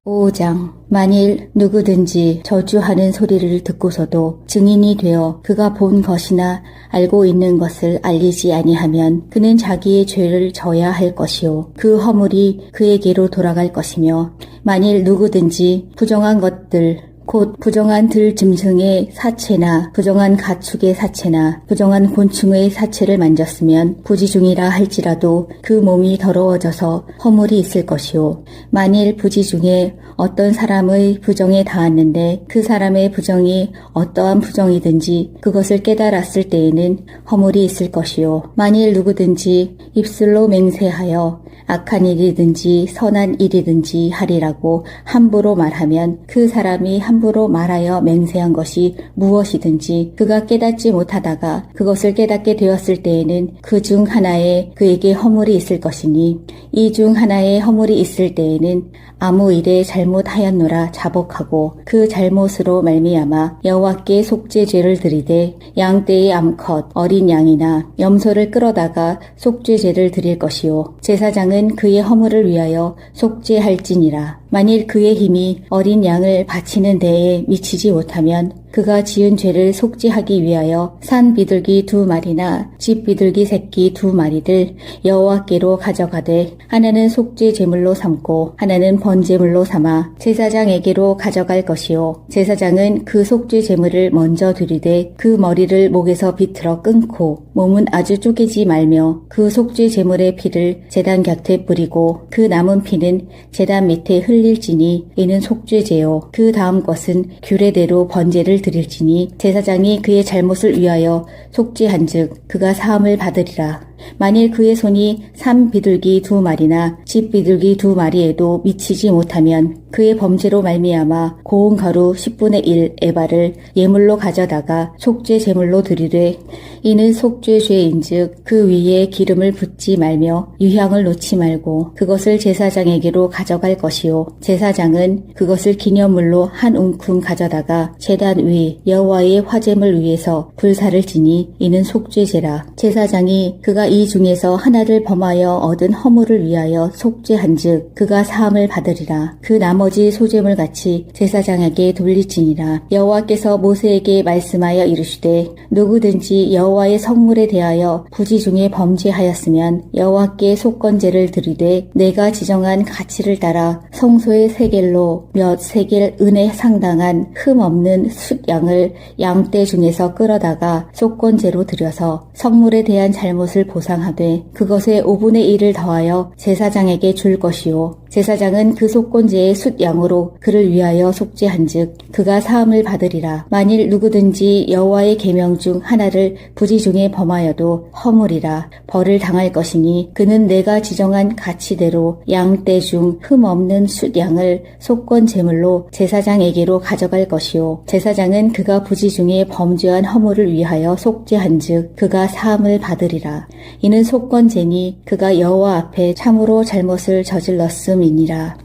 5장 만일 누구든지 저주하는 소리를 듣고서도 증인이 되어 그가 본 것이나 알고 있는 것을 알리지 아니하면 그는 자기의 죄를 져야 할 것이요 그 허물이 그에게로 돌아갈 것이며 만일 누구든지 부정한 것들 곧 부정한 들 짐승의 사체나 부정한 가축의 사체나 부정한 곤충의 사체를 만졌으면 부지중이라 할지라도 그 몸이 더러워져서 허물이 있을 것이요 만일 부지중에 어떤 사람의 부정에 닿았는데 그 사람의 부정이 어떠한 부정이든지 그것을 깨달았을 때에는 허물이 있을 것이요 만일 누구든지 입술로 맹세하여 악한 일이든지 선한 일이든지 하리라고 함부로 말하면 그 사람이 함부로 말하여 맹세한 것이 무엇이든지 그가 깨닫지 못하다가 그것을 깨닫게 되었을 때에는 그 중 하나에 그에게 허물이 있을 것이니 이 중 하나에 허물이 있을 때에는 아무 일에 잘못하였노라 자복하고 그 잘못으로 말미암아 여호와께 속죄죄를 드리되 양떼의 암컷 어린 양이나 염소를 끌어다가 속죄죄를 드릴 것이요 제사장은 그의 허물을 위하여 속죄할지니라. 만일 그의 힘이 어린 양을 바치는 데에 미치지 못하면 그가 지은 죄를 속죄하기 위하여 산 비둘기 2마리나 집 비둘기 새끼 2마리를 여호와께로 가져가되 하나는 속죄 제물로 삼고 하나는 번제물로 삼아 제사장에게로 가져갈 것이요 제사장은 그 속죄 제물을 먼저 드리되 그 머리를 목에서 비틀어 끊고 몸은 아주 쪼개지 말며 그 속죄 제물의 피를 제단 곁에 뿌리고 그 남은 피는 제단 밑에 흘릴지니 이는 속죄제요 그 다음 것은 규례대로 번제를 드릴지니 제사장이 그의 잘못을 위하여 속죄한즉 그가 사함을 받으리라. 만일 그의 손이 산 비둘기 2마리나 집 비둘기 2마리에도 미치지 못하면 그의 범죄로 말미암아 고운 가루 10분의 1 에바를 예물로 가져다가 속죄 제물로 드리되 이는 속죄 죄인즉 그 위에 기름을 붓지 말며 유향을 놓지 말고 그것을 제사장에게로 가져갈 것이요 제사장은 그것을 기념물로 한 움큼 가져다가 제단 위 여호와의 화제물 위에서 불사를 지니 이는 속죄제라. 제사장이 그가 이 중에서 하나를 범하여 얻은 허물을 위하여 속죄한즉 그가 사함을 받으리라. 그 나머지 소제물 같이 제사장에게 돌릴지니라. 여호와께서 모세에게 말씀하여 이르시되 누구든지 여호와의 성물에 대하여 부지 중에 범죄하였으면 여호와께 속건제를 드리되 내가 지정한 가치를 따라 성소의 세겔로 몇 세겔 은에 상당한 흠 없는 숫양을 양떼 중에서 끌어다가 속건제로 드려서 성물에 대한 잘못을 보상하되 그것의 5분의 1을 더하여 제사장에게 줄 것이요 제사장은 그 속건제의 숫양으로 그를 위하여 속죄한즉 그가 사함을 받으리라. 만일 누구든지 여호와의 계명 중 하나를 부지 중에 범하여도 허물이라 벌을 당할 것이니 그는 내가 지정한 가치대로 양떼 중 흠 없는 숫양을 속건 제물로 제사장에게로 가져갈 것이요 제사장은 그가 부지 중에 범죄한 허물을 위하여 속죄한즉 그가 사함을 받으리라. 이는 속건제니 그가 여호와 앞에 참으로 잘못을 저질렀음이니라.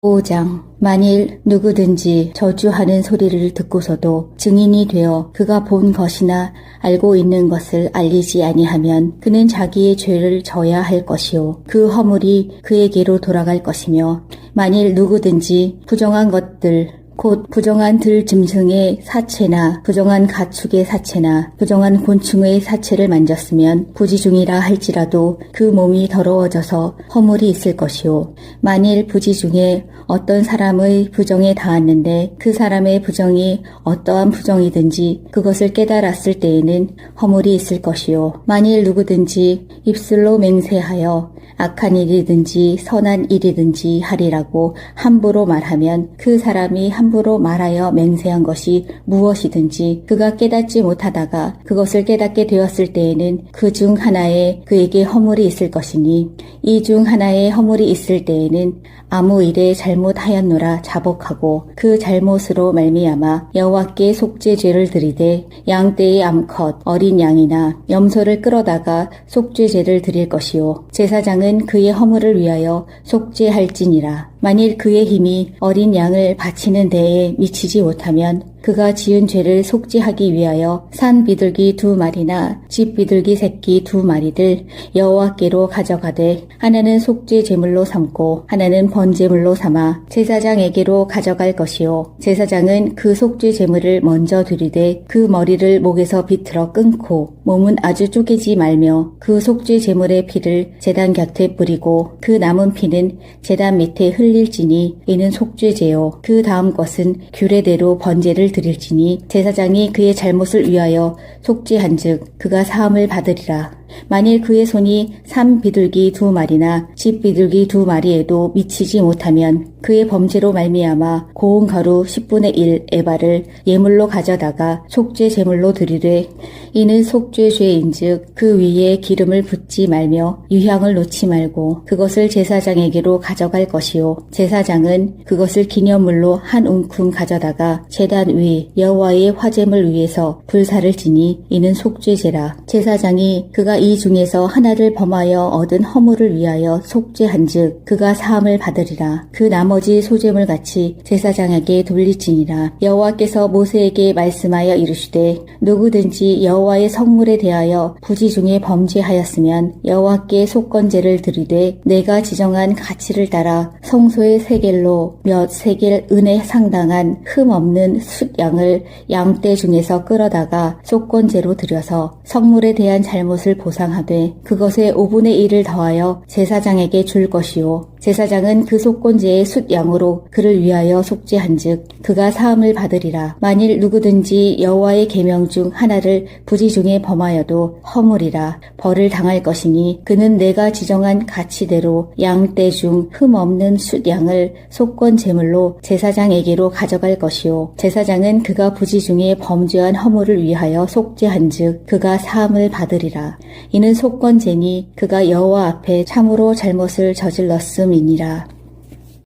5장. 만일 누구든지 저주하는 소리를 듣고서도 증인이 되어 그가 본 것이나 알고 있는 것을 알리지 아니하면 그는 자기의 죄를 져야 할 것이요 그 허물이 그에게로 돌아갈 것이며 만일 누구든지 부정한 것들 곧 부정한 들 짐승의 사체나 부정한 가축의 사체나 부정한 곤충의 사체를 만졌으면 부지중이라 할지라도 그 몸이 더러워져서 허물이 있을 것이요 만일 부지 중에 어떤 사람의 부정에 닿았는데 그 사람의 부정이 어떠한 부정이든지 그것을 깨달았을 때에는 허물이 있을 것이요 만일 누구든지 입술로 맹세하여 악한 일이든지 선한 일이든지 하리라고 함부로 말하면 그 사람이 함부로 말하여 맹세한 것이 무엇이든지 그가 깨닫지 못하다가 그것을 깨닫게 되었을 때에는 그 중 하나에 그에게 허물이 있을 것이니 이 중 하나에 허물이 있을 때에는 아무 일에 잘못하였노라 자복하고 그 잘못으로 말미암아 여호와께 속죄죄를 드리되 양떼의 암컷 어린 양이나 염소를 끌어다가 속죄죄를 드릴 것이요 제사장은 그의 허물을 위하여 속죄할지니라. 만일 그의 힘이 어린 양을 바치는 데에 미치지 못하면 그가 지은 죄를 속죄하기 위하여 산 비둘기 2마리나 집 비둘기 새끼 2마리를 여호와께로 가져가되 하나는 속죄 제물로 삼고 하나는 번제물로 삼아 제사장에게로 가져갈 것이요 제사장은 그 속죄 제물을 먼저 드리되 그 머리를 목에서 비틀어 끊고 몸은 아주 쪼개지 말며 그 속죄 제물의 피를 제단 곁에 뿌리고 그 남은 피는 제단 밑에 흘릴지니 이는 속죄제요 그 다음 것은 규례대로 번제를 드릴지니 제사장이 그의 잘못을 위하여 속죄한즉 그가 사함을 받으리라. 만일 그의 손이 산 비둘기 2마리나 집 비둘기 2마리에도 미치지 못하면 그의 범죄로 말미암아 고운 가루 10분의 1 에바를 예물로 가져다가 속죄 제물로 드리되 이는 속죄죄인즉 그 위에 기름을 붓지 말며 유향을 놓지 말고 그것을 제사장에게로 가져갈 것이요 제사장은 그것을 기념물로 한 움큼 가져다가 제단 위 여호와의 화제물 위에서 불사를 지니 이는 속죄제라. 제사장이 그가 이 중에서 하나를 범하여 얻은 허물을 위하여 속죄한즉 그가 사함을 받으리라. 그 나머지 소제물 같이 제사장에게 돌릴지니라. 여호와께서 모세에게 말씀하여 이르시되 누구든지 여호와의 성물에 대하여 부지 중에 범죄하였으면 여호와께 속건제를 드리되 내가 지정한 가치를 따라 성소의 세겔로 몇 세겔 은에 상당한 흠 없는 숫양을 양떼 중에서 끌어다가 속건제로 드려서 성물에 대한 잘못을 보상하되 그것의 5분의 1을 더하여 제사장에게 줄 것이요 제사장은 그 속건제의 숫양으로 그를 위하여 속죄한즉 그가 사함을 받으리라. 만일 누구든지 여호와의 계명 중 하나를 부지 중에 범하여도 허물이라 벌을 당할 것이니 그는 내가 지정한 가치대로 양떼 중 흠 없는 숫양을 속건 제물로 제사장에게로 가져갈 것이요 제사장은 그가 부지 중에 범죄한 허물을 위하여 속죄한즉 그가 사함을 받으리라. 이는 속건제니 그가 여호와 앞에 참으로 잘못을 저질렀음이니라.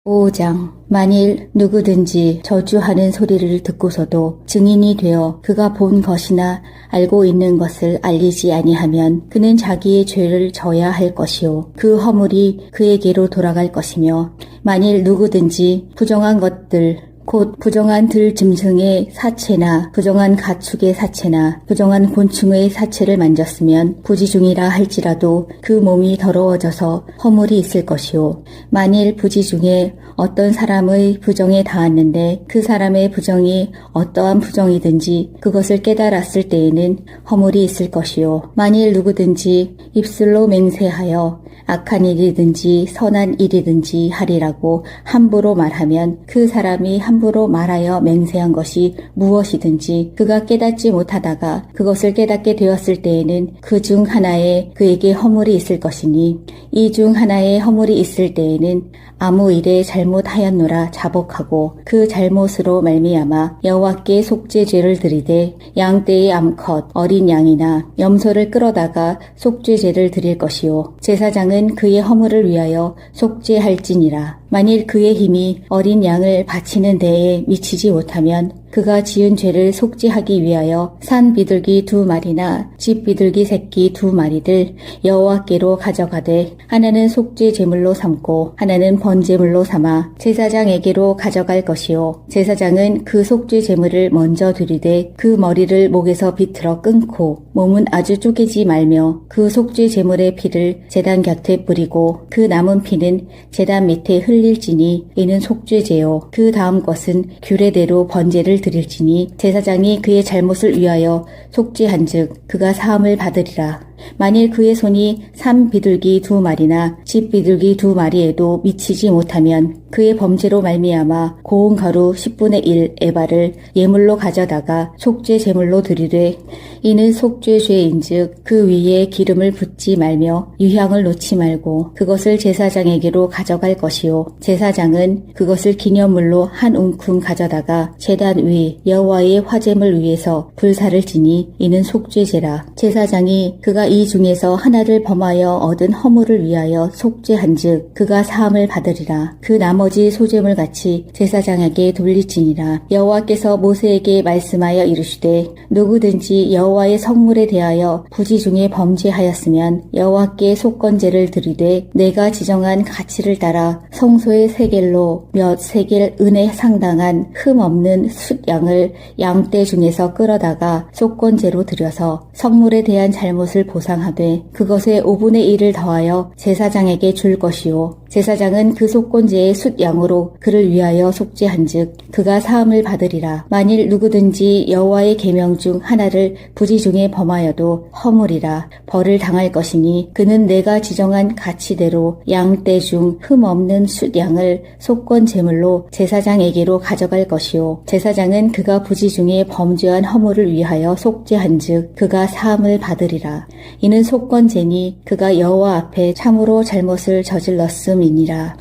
5장. 만일 누구든지 저주하는 소리를 듣고서도 증인이 되어 그가 본 것이나 알고 있는 것을 알리지 아니하면 그는 자기의 죄를 져야 할 것이요 그 허물이 그에게로 돌아갈 것이며 만일 누구든지 부정한 것들 곧 부정한 들 짐승의 사체나 부정한 가축의 사체나 부정한 곤충의 사체를 만졌으면 부지중이라 할지라도 그 몸이 더러워져서 허물이 있을 것이요 만일 부지 중에 어떤 사람의 부정에 닿았는데 그 사람의 부정이 어떠한 부정이든지 그것을 깨달았을 때에는 허물이 있을 것이요 만일 누구든지 입술로 맹세하여 악한 일이든지 선한 일이든지 하리라고 함부로 말하면 그 사람이 함부로 함부로 말하여 맹세한 것이 무엇이든지 그가 깨닫지 못하다가 그것을 깨닫게 되었을 때에는 그 중 하나에 그에게 허물이 있을 것이니 이 중 하나에 허물이 있을 때에는 아무 일에 잘못하였노라 자복하고 그 잘못으로 말미암아 여호와께 속죄죄를 드리되 양떼의 암컷 어린 양이나 염소를 끌어다가 속죄죄를 드릴 것이요 제사장은 그의 허물을 위하여 속죄할지니라. 만일 그의 힘이 어린 양을 바치는 데에 미치지 못하면 그가 지은 죄를 속죄하기 위하여 산 비둘기 2마리나 집 비둘기 새끼 2마리를 여호와께로 가져가되 하나는 속죄 제물로 삼고 하나는 번제물로 삼아 제사장에게로 가져갈 것이요 제사장은 그 속죄 제물을 먼저 드리되 그 머리를 목에서 비틀어 끊고 몸은 아주 쪼개지 말며 그 속죄 제물의 피를 제단 곁에 뿌리고 그 남은 피는 제단 밑에 흘릴지니 이는 속죄제요 그 다음 것은 규례대로 번제를 드릴지니 제사장이 그의 잘못을 위하여 속죄한즉 그가 사함을 받으리라. 만일 그의 손이 산 비둘기 2마리나 집 비둘기 2마리에도 미치지 못하면 그의 범죄로 말미암아 고운 가루 10분의 1 에바를 예물로 가져다가 속죄 제물로 드리되 이는 속죄죄인즉 그 위에 기름을 붓지 말며 유향을 놓지 말고 그것을 제사장에게로 가져갈 것이요 제사장은 그것을 기념물로 한 움큼 가져다가 제단 위 여호와의 화제물 위에서 불사를 지니 이는 속죄제라. 제사장이 그가 이 중에서 하나를 범하여 얻은 허물을 위하여 속죄한즉 그가 사함을 받으리라. 그 나머지 소제물 같이 제사장에게 돌릴지니라. 여호와께서 모세에게 말씀하여 이르시되 누구든지 여호와의 성물에 대하여 부지 중에 범죄하였으면 여호와께 속건제를 드리되 내가 지정한 가치를 따라 성소의 세겔로 몇 세겔 은에 상당한 흠 없는 숫양을 양떼 중에서 끌어다가 속건제로 드려서 성물에 대한 잘못을 보상하되 그것의 5분의 1을 더하여 제사장에게 줄 것이요 제사장은 그 속건제의 숫양으로 그를 위하여 속죄한즉 그가 사함을 받으리라. 만일 누구든지 여호와의 계명 중 하나를 부지 중에 범하여도 허물이라 벌을 당할 것이니 그는 내가 지정한 가치대로 양떼 중 흠 없는 숫양을 속건 제물로 제사장에게로 가져갈 것이요 제사장은 그가 부지 중에 범죄한 허물을 위하여 속죄한즉 그가 사함을 받으리라. 이는 속건제니 그가 여호와 앞에 참으로 잘못을 저질렀음이니라.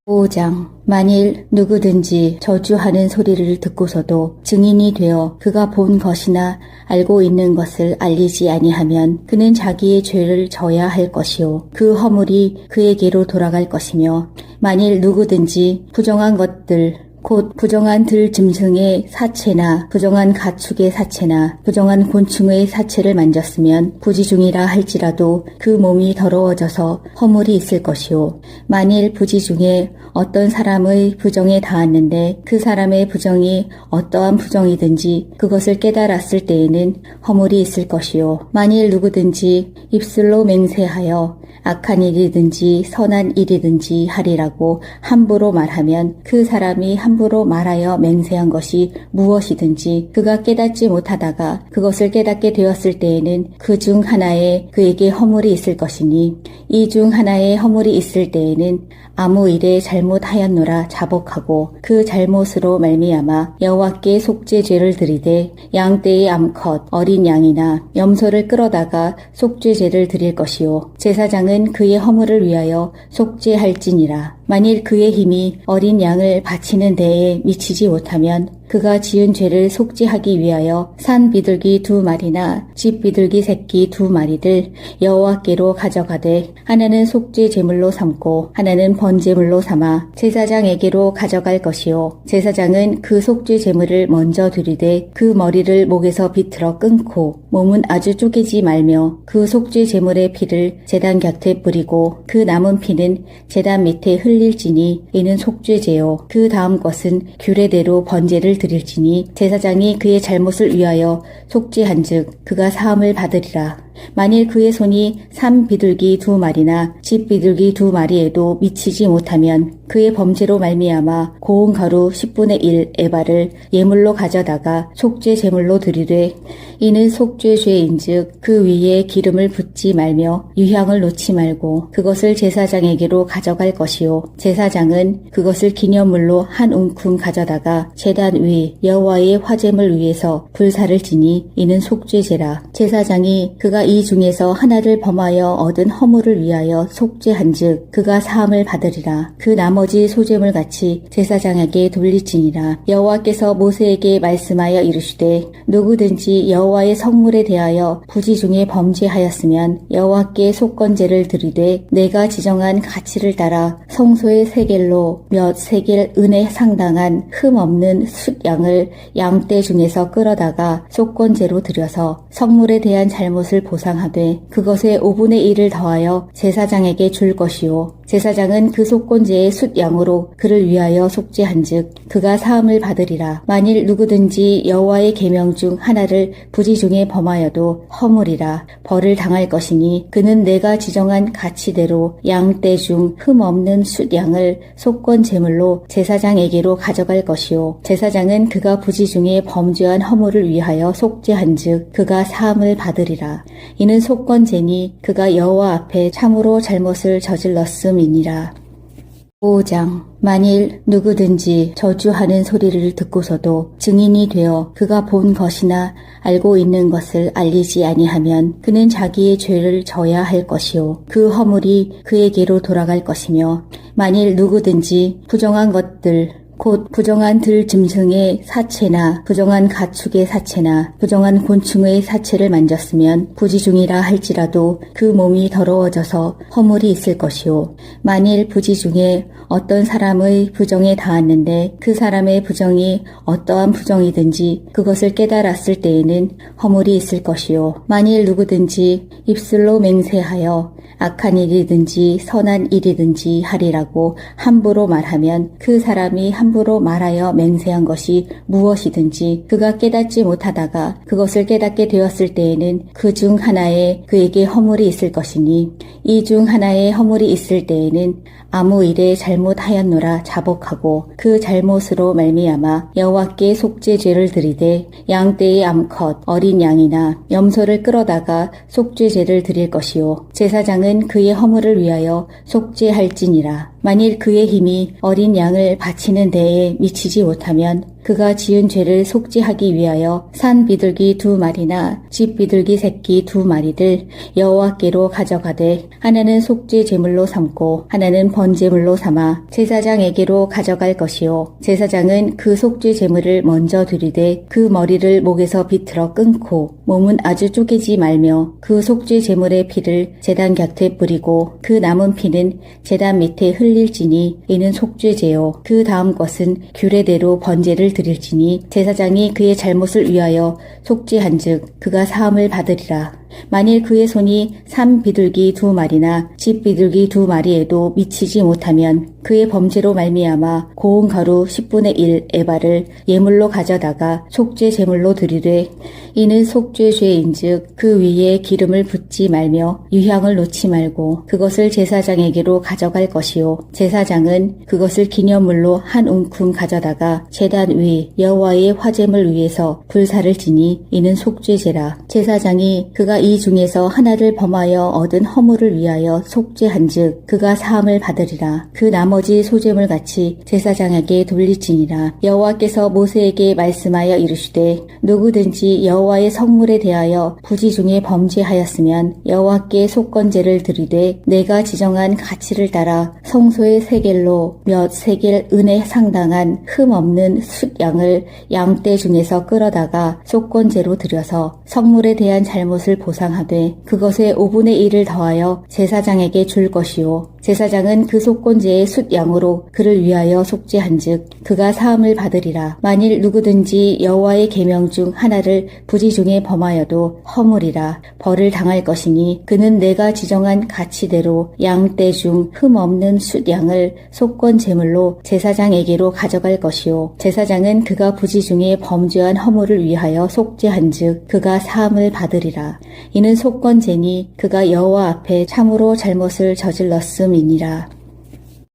5장 만일 누구든지 저주하는 소리를 듣고서도 증인이 되어 그가 본 것이나 알고 있는 것을 알리지 아니하면 그는 자기의 죄를 져야 할 것이요 그 허물이 그에게로 돌아갈 것이며 만일 누구든지 부정한 것들 곧 부정한 들 짐승의 사체나 부정한 가축의 사체나 부정한 곤충의 사체를 만졌으면 부지중이라 할지라도 그 몸이 더러워져서 허물이 있을 것이요 만일 부지 중에 어떤 사람의 부정에 닿았는데 그 사람의 부정이 어떠한 부정이든지 그것을 깨달았을 때에는 허물이 있을 것이요 만일 누구든지 입술로 맹세하여 악한 일이든지 선한 일이든지 하리라고 함부로 말하면 그 사람이 함부로 말하여 맹세한 것이 무엇이든지 그가 깨닫지 못하다가 그것을 깨닫게 되었을 때에는 그 중 하나에 그에게 허물이 있을 것이니 이 중 하나에 허물이 있을 때에는 아무 일에 잘못하였노라 자복하고 그 잘못으로 말미암아 여호와께 속죄죄를 드리되 양떼의 암컷 어린 양이나 염소를 끌어다가 속죄죄를 드릴 것이요 제사장은 그의 허물을 위하여 속죄할지니라. 만일 그의 힘이 어린 양을 바치는 데에 미치지 못하면 그가 지은 죄를 속죄하기 위하여 산 비둘기 2마리나 집 비둘기 새끼 2마리를 여호와께로 가져가되 하나는 속죄 제물로 삼고 하나는 번제물로 삼아 제사장에게로 가져갈 것이요 제사장은 그 속죄 제물을 먼저 드리되 그 머리를 목에서 비틀어 끊고 몸은 아주 쪼개지 말며 그 속죄 제물의 피를 제단 곁에 뿌리고 그 남은 피는 제단 밑에 흘릴지니 이는 속죄제요 그 다음 것은 규례대로 번제를 드릴지니 제사장이 그의 잘못을 위하여 속죄한즉 그가 사함을 받으리라. 만일 그의 손이 산 비둘기 2마리나 집 비둘기 2마리에도 미치지 못하면 그의 범죄로 말미암아 고운 가루 10분의 1 에바를 예물로 가져다가 속죄 제물로 드리되 이는 속죄 죄인즉 그 위에 기름을 붓지 말며 유향을 놓지 말고 그것을 제사장에게로 가져갈 것이요 제사장은 그것을 기념물로 한 웅큼 가져다가 제단 위 여호와의 화제물 위에서 불사를 지니 이는 속죄제라. 제사장이 그가 이 중에서 하나를 범하여 얻은 허물을 위하여 속죄한즉 그가 사함을 받으리라. 그 나머지 소제물 같이 제사장에게 돌리지니라. 여호와께서 모세에게 말씀하여 이르시되 누구든지 여호와의 성물에 대하여 부지 중에 범죄하였으면 여호와께 속건제를 드리되 내가 지정한 가치를 따라 성소의 세겔로 몇 세겔 은에 상당한 흠 없는 숫양을 양떼 중에서 끌어다가 속건제로 드려서 성물에 대한 잘못을 보상하되 그것에 5분의 1을 더하여 제사장에게 줄 것이요 제사장은 그 속건제의 숫양으로 그를 위하여 속죄한즉 그가 사함을 받으리라. 만일 누구든지 여호와의 계명 중 하나를 부지 중에 범하여도 허물이라 벌을 당할 것이니 그는 내가 지정한 가치대로 양떼 중 흠 없는 숫양을 속건 제물로 제사장에게로 가져갈 것이요 제사장은 그가 부지 중에 범죄한 허물을 위하여 속죄한즉 그가 사함을 받으리라. 이는 속건제니 그가 여호와 앞에 참으로 잘못을 저질렀음이니라. 5장 만일 누구든지 저주하는 소리를 듣고서도 증인이 되어 그가 본 것이나 알고 있는 것을 알리지 아니하면 그는 자기의 죄를 져야 할 것이요 그 허물이 그에게로 돌아갈 것이며 만일 누구든지 부정한 것들 곧 부정한 들 짐승의 사체나 부정한 가축의 사체나 부정한 곤충의 사체를 만졌으면 부지중이라 할지라도 그 몸이 더러워져서 허물이 있을 것이요 만일 부지 중에 어떤 사람의 부정에 닿았는데 그 사람의 부정이 어떠한 부정이든지 그것을 깨달았을 때에는 허물이 있을 것이요 만일 누구든지 입술로 맹세하여 악한 일이든지 선한 일이든지 하리라고 함부로 말하면 그 사람이 함부로 말하여 맹세한 것이 무엇이든지 그가 깨닫지 못하다가 그것을 깨닫게 되었을 때에는 그 중 하나에 그에게 허물이 있을 것이니 이 중 하나에 허물이 있을 때에는 아무 일에 잘못하였노라 자복하고 그 잘못으로 말미암아 여호와께 속죄죄를 드리되 양떼의 암컷 어린 양이나 염소를 끌어다가 속죄죄를 드릴 것이요 제사장은 그의 허물을 위하여 속죄할지니라. 만일 그의 힘이 어린 양을 바치는 데에 미치지 못하면 그가 지은 죄를 속죄하기 위하여 산 비둘기 2마리나 집 비둘기 새끼 2마리를 여호와께로 가져가되 하나는 속죄 제물로 삼고 하나는 번제물로 삼아 제사장에게로 가져갈 것이요 제사장은 그 속죄 제물을 먼저 드리되 그 머리를 목에서 비틀어 끊고 몸은 아주 쪼개지 말며 그 속죄 제물의 피를 제단 곁에 뿌리고 그 남은 피는 제단 밑에 흘릴지니 이는 속죄제요 그 다음 것은 규례대로 번제를 드릴지니 제사장이 그의 잘못을 위하여 속죄한즉 그가 사함을 받으리라. 만일 그의 손이 산 비둘기 2마리나 집 비둘기 2마리에도 미치지 못하면 그의 범죄로 말미암아 고운 가루 10분의 1 에바를 예물로 가져다가 속죄 제물로 드리되 이는 속죄 죄인즉 그 위에 기름을 붓지 말며 유향을 놓지 말고 그것을 제사장에게로 가져갈 것이요 제사장은 그것을 기념물로 한 웅큼 가져다가 제단 위 여호와의 화제물 위에서 불사를 지니 이는 속죄제라. 제사장이 그가 이 중에서 하나를 범하여 얻은 허물을 위하여 속죄한즉 그가 사함을 받으리라. 그 나머지 소제물 같이 제사장에게 돌리지니라. 여호와께서 모세에게 말씀하여 이르시되 누구든지 여호와의 성물에 대하여 부지 중에 범죄하였으면 여호와께 속건제를 드리되 내가 지정한 가치를 따라 성소의 세겔로 몇 세겔 은에 상당한 흠 없는 숫양을 양떼 중에서 끌어다가 속건제로 드려서 성물에 대한 잘못을 보상하되 그것에 5분의 1을 더하여 제사장에게 줄 것이요 제사장은 그 속건제의 숫양으로 그를 위하여 속죄한즉 그가 사함을 받으리라. 만일 누구든지 여호와의 계명 중 하나를 부지중에 범하여도 허물이라 벌을 당할 것이니 그는 내가 지정한 가치대로 양떼 중 흠 없는 숫양을 속건 제물로 제사장에게로 가져갈 것이요 제사장은 그가 부지중에 범죄한 허물을 위하여 속죄한즉 그가 사함을 받으리라. 이는 속건제니 그가 여호와 앞에 참으로 잘못을 저질렀음이니라.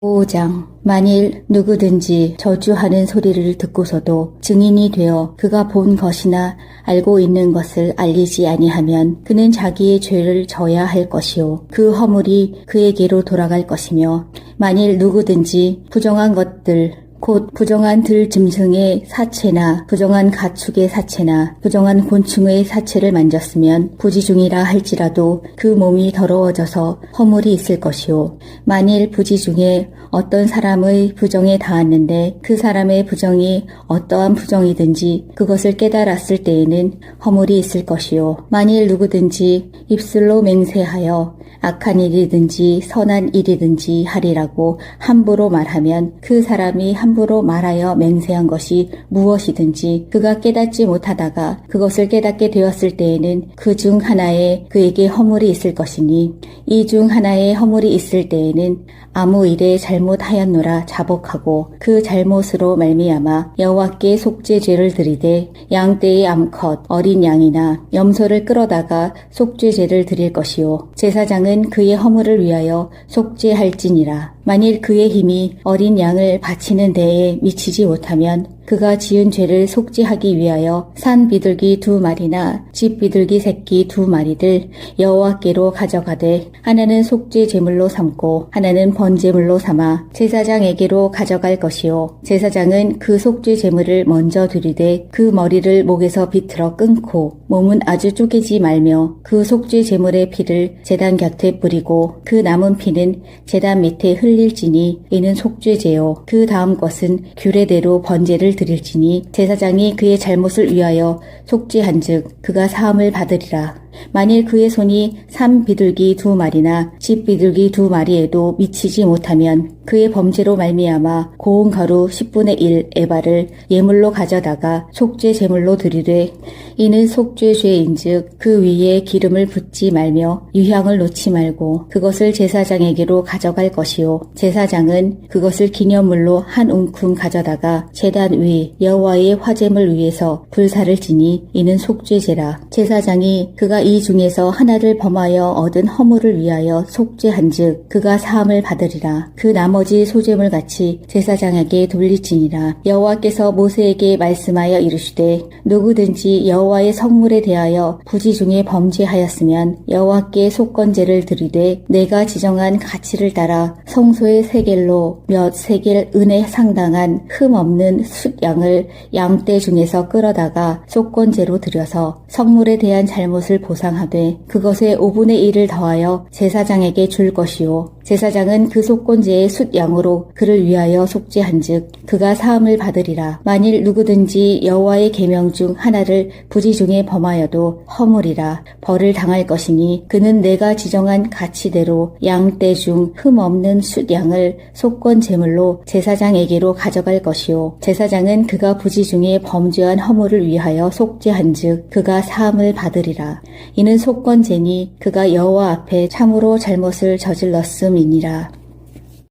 5장 만일 누구든지 저주하는 소리를 듣고서도 증인이 되어 그가 본 것이나 알고 있는 것을 알리지 아니하면 그는 자기의 죄를 져야 할 것이요 그 허물이 그에게로 돌아갈 것이며 만일 누구든지 부정한 것들 곧 부정한 들 짐승의 사체나 부정한 가축의 사체나 부정한 곤충의 사체를 만졌으면 부지중이라 할지라도 그 몸이 더러워져서 허물이 있을 것이요 만일 부지중에 어떤 사람의 부정에 닿았는데 그 사람의 부정이 어떠한 부정이든지 그것을 깨달았을 때에는 허물이 있을 것이요 만일 누구든지 입술로 맹세하여 악한 일이든지 선한 일이든지 하리라고 함부로 말하면 그 사람이 함부로 말하여 맹세한 것이 무엇이든지 그가 깨닫지 못하다가 그것을 깨닫게 되었을 때에는 그 중 하나에 그에게 허물이 있을 것이니 이 중 하나에 허물이 있을 때에는 아무 일에 잘못하였노라 자복하고 그 잘못으로 말미암아 여호와께 속죄죄를 드리되 양떼의 암컷 어린 양이나 염소를 끌어다가 속죄죄를 드릴 것이요 제사장은 그의 허물을 위하여 속죄할지니라. 만일 그의 힘이 어린 양을 바치는 데에 미치지 못하면 그가 지은 죄를 속죄하기 위하여 산 비둘기 2마리나 집 비둘기 새끼 2마리를 여호와께로 가져가되 하나는 속죄 제물로 삼고 하나는 번제물로 삼아 제사장에게로 가져갈 것이요 제사장은 그 속죄 제물을 먼저 드리되 그 머리를 목에서 비틀어 끊고 몸은 아주 쪼개지 말며 그 속죄 제물의 피를 제단 곁에 뿌리고 그 남은 피는 제단 밑에 흘릴지니 이는 속죄제요 그 다음 것은 규례대로 번제를 드릴지니 제사장이 그의 잘못을 위하여 속죄한즉 그가 사함을 받으리라. 만일 그의 손이 산 비둘기 2마리나 집 비둘기 2마리에도 미치지 못하면 그의 범죄로 말미암아 고운 가루 10분의 1 에바를 예물로 가져다가 속죄 제물로 드리되 이는 속죄죄인즉 그 위에 기름을 붓지 말며 유향을 놓지 말고 그것을 제사장에게로 가져갈 것이요 제사장은 그것을 기념물로 한 움큼 가져다가 제단 위 여호와의 화제물 위에서 불사를 지니 이는 속죄제라. 제사장이 그가 이 중에서 하나를 범하여 얻은 허물을 위하여 속죄한즉 그가 사함을 받으리라. 그 나머지 소제물 같이 제사장에게 돌릴지니라. 여호와께서 모세에게 말씀하여 이르시되 누구든지 여호와의 성물에 대하여 부지중에 범죄하였으면 여호와께 속건제를 드리되 내가 지정한 가치를 따라 성소의 세겔로 몇 세겔 은에 상당한 흠 없는 숫양을 양떼 중에서 끌어다가 속건제로 드려서 성물에 대한 잘못을 보상하되 그것의 5분의 1을 더하여 제사장에게 줄 것이요 제사장은 그 속건제의 숫양으로 그를 위하여 속죄한즉 그가 사함을 받으리라. 만일 누구든지 여호와의 계명 중 하나를 부지중에 범하여도 허물이라 벌을 당할 것이니 그는 내가 지정한 가치대로 양떼 중 흠 없는 숫양을 속건 제물로 제사장에게로 가져갈 것이요 제사장은 그가 부지중에 범죄한 허물을 위하여 속죄한즉 그가 사함을 받으리라. 이는 속건제니 그가 여호와 앞에 참으로 잘못을 저질렀음이니라.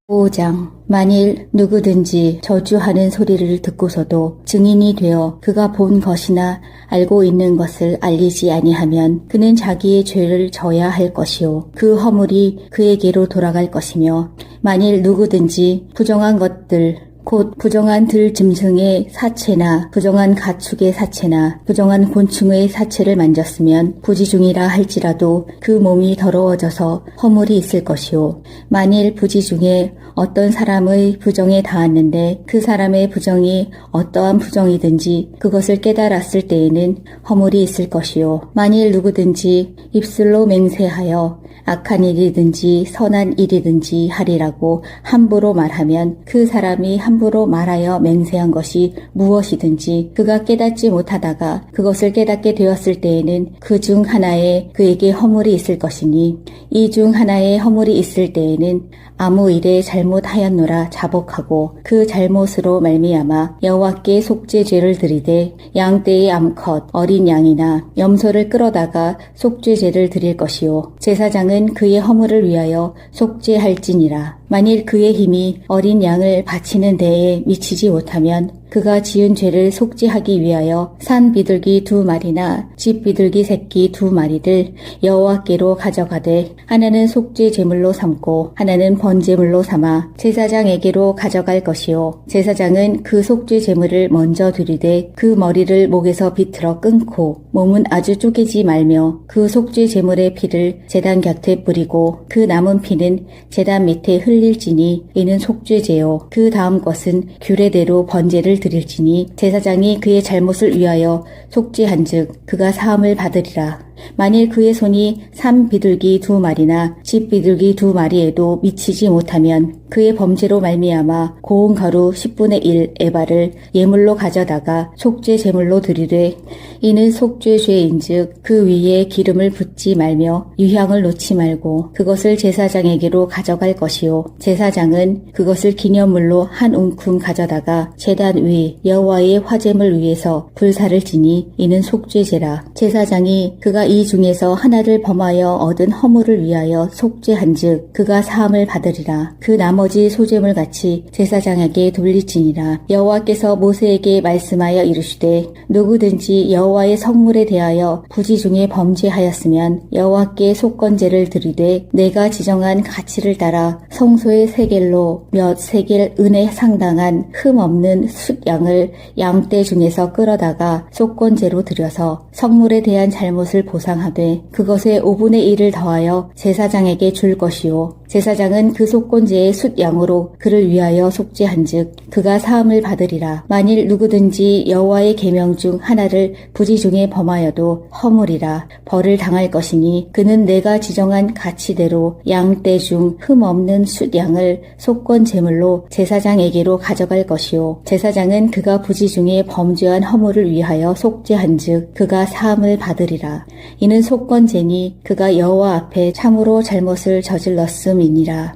5장 만일 누구든지 저주하는 소리를 듣고서도 증인이 되어 그가 본 것이나 알고 있는 것을 알리지 아니하면 그는 자기의 죄를 져야 할 것이요 그 허물이 그에게로 돌아갈 것이며 만일 누구든지 부정한 것들 곧 부정한 들 짐승의 사체나 부정한 가축의 사체나 부정한 곤충의 사체를 만졌으면 부지중이라 할지라도 그 몸이 더러워져서 허물이 있을 것이요 만일 부지중에 어떤 사람의 부정에 닿았는데 그 사람의 부정이 어떠한 부정이든지 그것을 깨달았을 때에는 허물이 있을 것이요 만일 누구든지 입술로 맹세하여 악한 일이든지 선한 일이든지 하리라고 함부로 말하면 그 사람이 함부로 말하여 맹세한 것이 무엇이든지 그가 깨닫지 못하다가 그것을 깨닫게 되었을 때에는 그 중 하나에 그에게 허물이 있을 것이니 이 중 하나에 허물이 있을 때에는 아무 일에 잘못하였노라 자복하고 그 잘못으로 말미암아 여호와께 속죄죄를 드리되 양떼의 암컷 어린 양이나 염소를 끌어다가 속죄죄를 드릴 것이요 제사장은 그의 허물을 위하여 속죄할지니라. 만일 그의 힘이 어린 양을 바치는 데에 미치지 못하면 그가 지은 죄를 속죄하기 위하여 산 비둘기 2마리나 집 비둘기 새끼 2마리를 여호와께로 가져가되 하나는 속죄 제물로 삼고 하나는 번제물로 삼아 제사장에게로 가져갈 것이요 제사장은 그 속죄 제물을 먼저 드리되 그 머리를 목에서 비틀어 끊고 몸은 아주 쪼개지 말며 그 속죄 제물의 피를 제단 곁에 뿌리고 그 남은 피는 제단 밑에 흘릴지니 이는 속죄제요 그 다음 것은 규례대로 번제를 드릴지니 제사장이 그의 잘못을 위하여 속죄한즉 그가 사함을 받으리라. 만일 그의 손이 산 비둘기 2마리나 집 비둘기 2마리에도 미치지 못하면 그의 범죄로 말미암아 고운 가루 10분의 1 에바를 예물로 가져다가 속죄 제물로 드리되 이는 속죄죄인즉 그 위에 기름을 붓지 말며 유향을 놓지 말고 그것을 제사장에게로 가져갈 것이요 제사장은 그것을 기념물로 한 움큼 가져다가 제단 위 여호와의 화제물 위에서 불사를 지니 이는 속죄제라. 제사장이 그가 이 중에서 하나를 범하여 얻은 허물을 위하여 속죄한즉 그가 사함을 받으리라. 그 나머지 소제물 같이 제사장에게 돌릴지니라. 여호와께서 모세에게 말씀하여 이르시되 누구든지 여호와의 성물에 대하여 부지 중에 범죄하였으면 여호와께 속건제를 드리되 내가 지정한 가치를 따라 성소의 세겔로 몇 세겔 은에 상당한 흠 없는 숫양을 양떼 중에서 끌어다가 속건제로 드려서 성물에 대한 잘못을 보상하되 그것의 5분의 1을 더하여 제사장에게 줄 것이요 제사장은 그 속건제의 숫양으로 그를 위하여 속죄한즉 그가 사함을 받으리라. 만일 누구든지 여호와의 계명 중 하나를 부지 중에 범하여도 허물이라 벌을 당할 것이니 그는 내가 지정한 가치대로 양떼 중 흠 없는 숫양을 속건 제물로 제사장에게로 가져갈 것이요 제사장은 그가 부지 중에 범죄한 허물을 위하여 속죄한즉 그가 사함을 받으리라. 이는 속건제니 그가 여호와 앞에 참으로 잘못을 저질렀음이니라.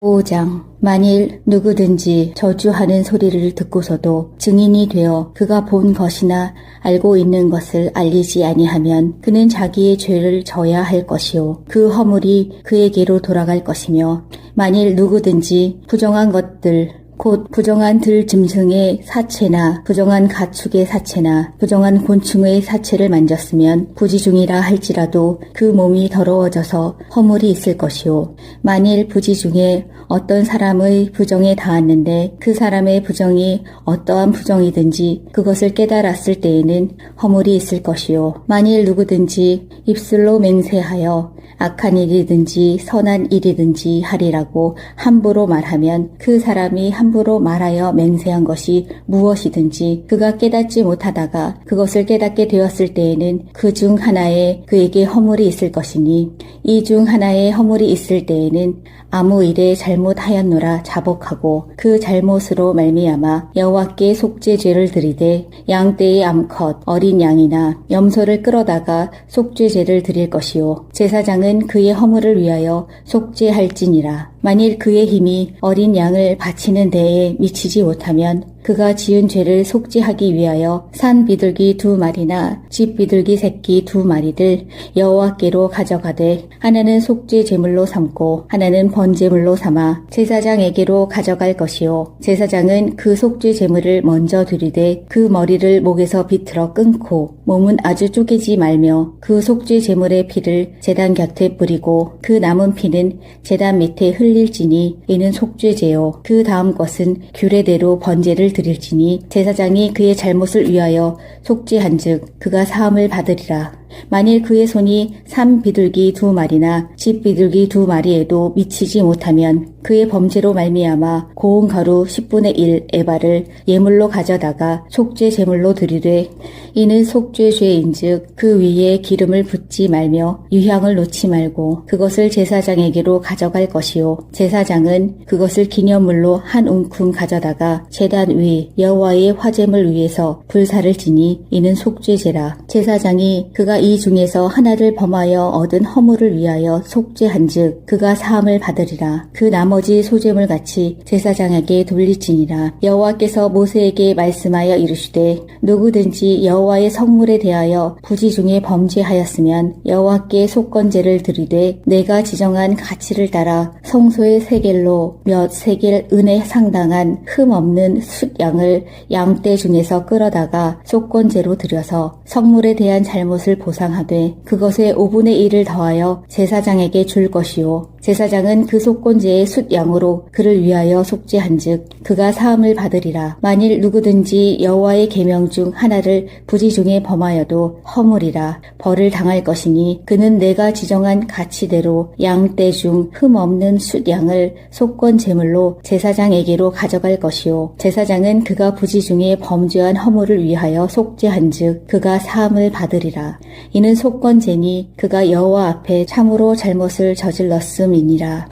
5장 만일 누구든지 저주하는 소리를 듣고서도 증인이 되어 그가 본 것이나 알고 있는 것을 알리지 아니하면 그는 자기의 죄를 져야 할 것이요 그 허물이 그에게로 돌아갈 것이며 만일 누구든지 부정한 것들 곧 부정한 들 짐승의 사체나 부정한 가축의 사체나 부정한 곤충의 사체를 만졌으면 부지중이라 할지라도 그 몸이 더러워져서 허물이 있을 것이요 만일 부지 중에 어떤 사람의 부정에 닿았는데 그 사람의 부정이 어떠한 부정이든지 그것을 깨달았을 때에는 허물이 있을 것이요 만일 누구든지 입술로 맹세하여 악한 일이든지 선한 일이든지 하리라고 함부로 말하면 그 사람이 함부로 말하여 맹세한 것이 무엇이든지 그가 깨닫지 못하다가 그것을 깨닫게 되었을 때에는 그 중 하나에 그에게 허물이 있을 것이니 이 중 하나에 허물이 있을 때에는 아무 일에 잘못하였노라 자복하고 그 잘못으로 말미암아 여호와께 속죄죄를 드리되 양떼의 암컷 어린 양이나 염소를 끌어다가 속죄죄를 드릴 것이요 제사장은 그의 허물을 위하여 속죄할지니라. 만일 그의 힘이 어린 양을 바치는 데에 미치지 못하면 그가 지은 죄를 속죄하기 위하여 산 비둘기 2마리나 집 비둘기 새끼 2마리를 여호와께로 가져가되 하나는 속죄 제물로 삼고 하나는 번제물로 삼아 제사장에게로 가져갈 것이요 제사장은 그 속죄 제물을 먼저 드리되 그 머리를 목에서 비틀어 끊고 몸은 아주 쪼개지 말며 그 속죄 제물의 피를 제단 곁에 뿌리고 그 남은 피는 제단 밑에 흘릴지니 이는 속죄제요 그 다음 것은 규례대로 번제를 드릴지니 제사장이 그의 잘못을 위하여 속죄한즉 그가 사함을 받으리라. 만일 그의 손이 산 비둘기 2마리나 집 비둘기 2마리에도 미치지 못하면 그의 범죄로 말미암아 고운 가루 10분의 1 에바를 예물로 가져다가 속죄 제물로 드리되 이는 속죄 죄인즉 그 위에 기름을 붓지 말며 유향을 놓지 말고 그것을 제사장에게로 가져갈 것이요 제사장은 그것을 기념물로 한 움큼 가져다가 제단 위 여호와의 화제물 위에서 불사를 지니 이는 속죄제라. 제사장이 그가 이 중에서 하나를 범하여 얻은 허물을 위하여 속죄한즉 그가 사함을 받으리라. 그 나머지 소제물 같이 제사장에게 돌리지니라. 여호와께서 모세에게 말씀하여 이르시되 누구든지 여호와의 성물에 대하여 부지 중에 범죄하였으면 여호와께 속건제를 드리되 내가 지정한 가치를 따라 성소의 세겔로 몇 세겔 은에 상당한 흠 없는 숫양을 양떼 중에서 끌어다가 속건제로 드려서 성물에 대한 잘못을 보상하되 그것의 5분의 1을 더하여 제사장에게 줄 것이요 제사장은 그 속건제의 숫양으로 그를 위하여 속죄한즉 그가 사함을 받으리라. 만일 누구든지 여호와의 계명 중 하나를 부지 중에 범하여도 허물이라 벌을 당할 것이니 그는 내가 지정한 가치대로 양떼 중 흠 없는 숫양을 속건 제물로 제사장에게로 가져갈 것이요 제사장은 그가 부지 중에 범죄한 허물을 위하여 속죄한즉 그가 사함을 받으리라. 이는 속건제니 그가 여호와 앞에 참으로 잘못을 저질렀음이니라.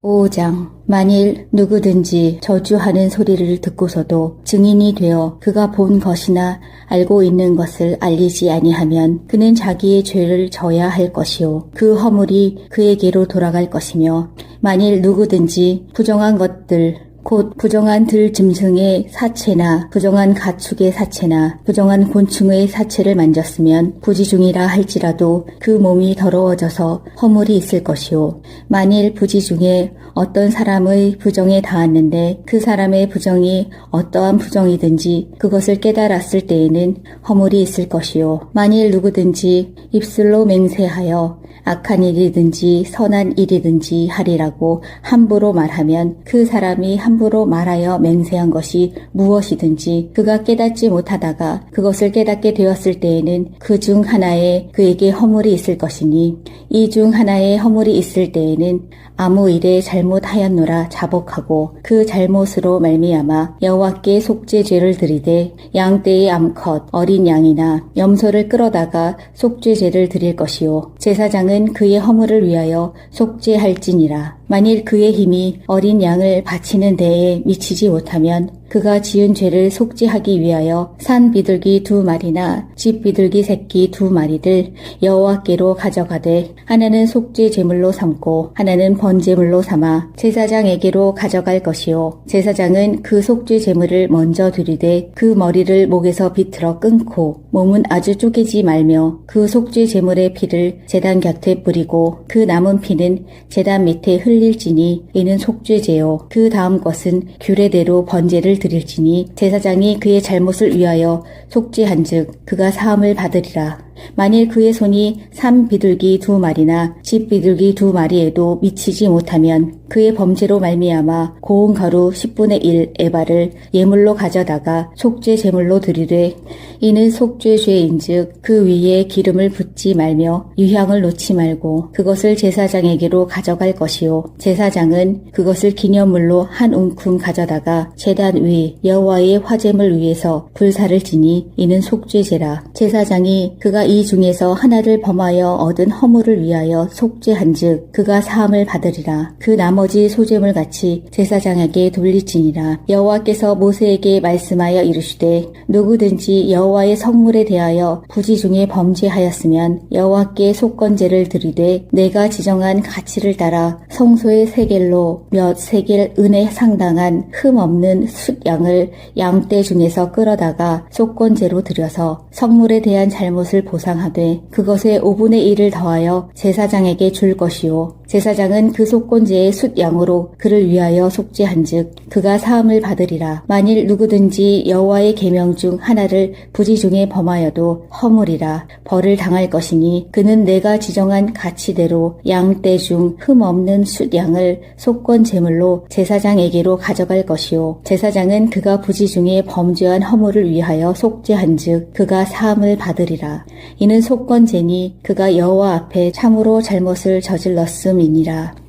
5장 만일 누구든지 저주하는 소리를 듣고서도 증인이 되어 그가 본 것이나 알고 있는 것을 알리지 아니하면 그는 자기의 죄를 져야 할 것이요 그 허물이 그에게로 돌아갈 것이며 만일 누구든지 부정한 것들 곧 부정한 들 짐승의 사체나 부정한 가축의 사체나 부정한 곤충의 사체를 만졌으면 부지중이라 할지라도 그 몸이 더러워져서 허물이 있을 것이요 만일 부지 중에 어떤 사람의 부정에 닿았는데 그 사람의 부정이 어떠한 부정이든지 그것을 깨달았을 때에는 허물이 있을 것이요 만일 누구든지 입술로 맹세하여 악한 일이든지 선한 일이든지 하리라고 함부로 말하면 그 사람이 함부로 말하여 맹세한 것이 무엇이든지 그가 깨닫지 못하다가 그것을 깨닫게 되었을 때에는 그 중 하나에 그에게 허물이 있을 것이니 이 중 하나에 허물이 있을 때에는 아무 일에 잘못하였노라 자복하고 그 잘못으로 말미암아 여호와께 속죄죄를 드리되 양떼의 암컷 어린 양이나 염소를 끌어다가 속죄죄를 드릴 것이요 제사장은 그의 허물을 위하여 속죄할지니라. 만일 그의 힘이 어린 양을 바치는 데에 미치지 못하면 그가 지은 죄를 속죄하기 위하여 산 비둘기 2마리나 집 비둘기 새끼 2마리를 여호와께로 가져가되 하나는 속죄 제물로 삼고 하나는 번제물로 삼아 제사장에게로 가져갈 것이요 제사장은 그 속죄 제물을 먼저 드리되 그 머리를 목에서 비틀어 끊고 몸은 아주 쪼개지 말며 그 속죄 제물의 피를 제단 곁에 뿌리고 그 남은 피는 제단 밑에 흘릴지니 이는 속죄제요 그 다음 것은 규례대로 번제를 드릴지니 제사장이 그의 잘못을 위하여 속죄한즉 그가 사함을 받으리라. 만일 그의 손이 산 비둘기 2마리나 집 비둘기 2마리에도 미치지 못하면 그의 범죄로 말미암아 고운 가루 10분의 1 에바를 예물로 가져다가 속죄 제물로 드리되 이는 속죄 죄인즉 그 위에 기름을 붓지 말며 유향을 놓지 말고 그것을 제사장에게로 가져갈 것이요 제사장은 그것을 기념물로 한 움큼 가져다가 제단 위 여호와의 화제물 위에서 불사를 지니 이는 속죄제라. 제사장이 그가 이 중에서 하나를 범하여 얻은 허물을 위하여 속죄한즉 그가 사함을 받으리라. 그 나머지 소제물 같이 제사장에게 돌리지니라. 여호와께서 모세에게 말씀하여 이르시되 누구든지 여호와의 성물에 대하여 부지 중에 범죄하였으면 여호와께 속건제를 드리되 내가 지정한 가치를 따라 성소의 세겔로 몇 세겔 은에 상당한 흠 없는 숫양을 양떼 중에서 끌어다가 속건제로 드려서 성물에 대한 잘못을 보상하되 그것의 5분의 1을 더하여 제사장에게 줄 것이요 제사장은 그 속건제의 숫 양으로 그를 위하여 속죄한즉 그가 사함을 받으리라. 만일 누구든지 여호와의 계명 중 하나를 부지 중에 범하여도 허물이라. 벌을 당할 것이니 그는 내가 지정한 가치대로 양떼 중 흠 없는 숫 양을 속건 제물로 제사장에게로 가져갈 것이요 제사장은 그가 부지 중에 범죄한 허물을 위하여 속죄한즉 그가 사함을 받으리라. 이는 속건제니 그가 여호와 앞에 참으로 잘못을 저질렀음이니라.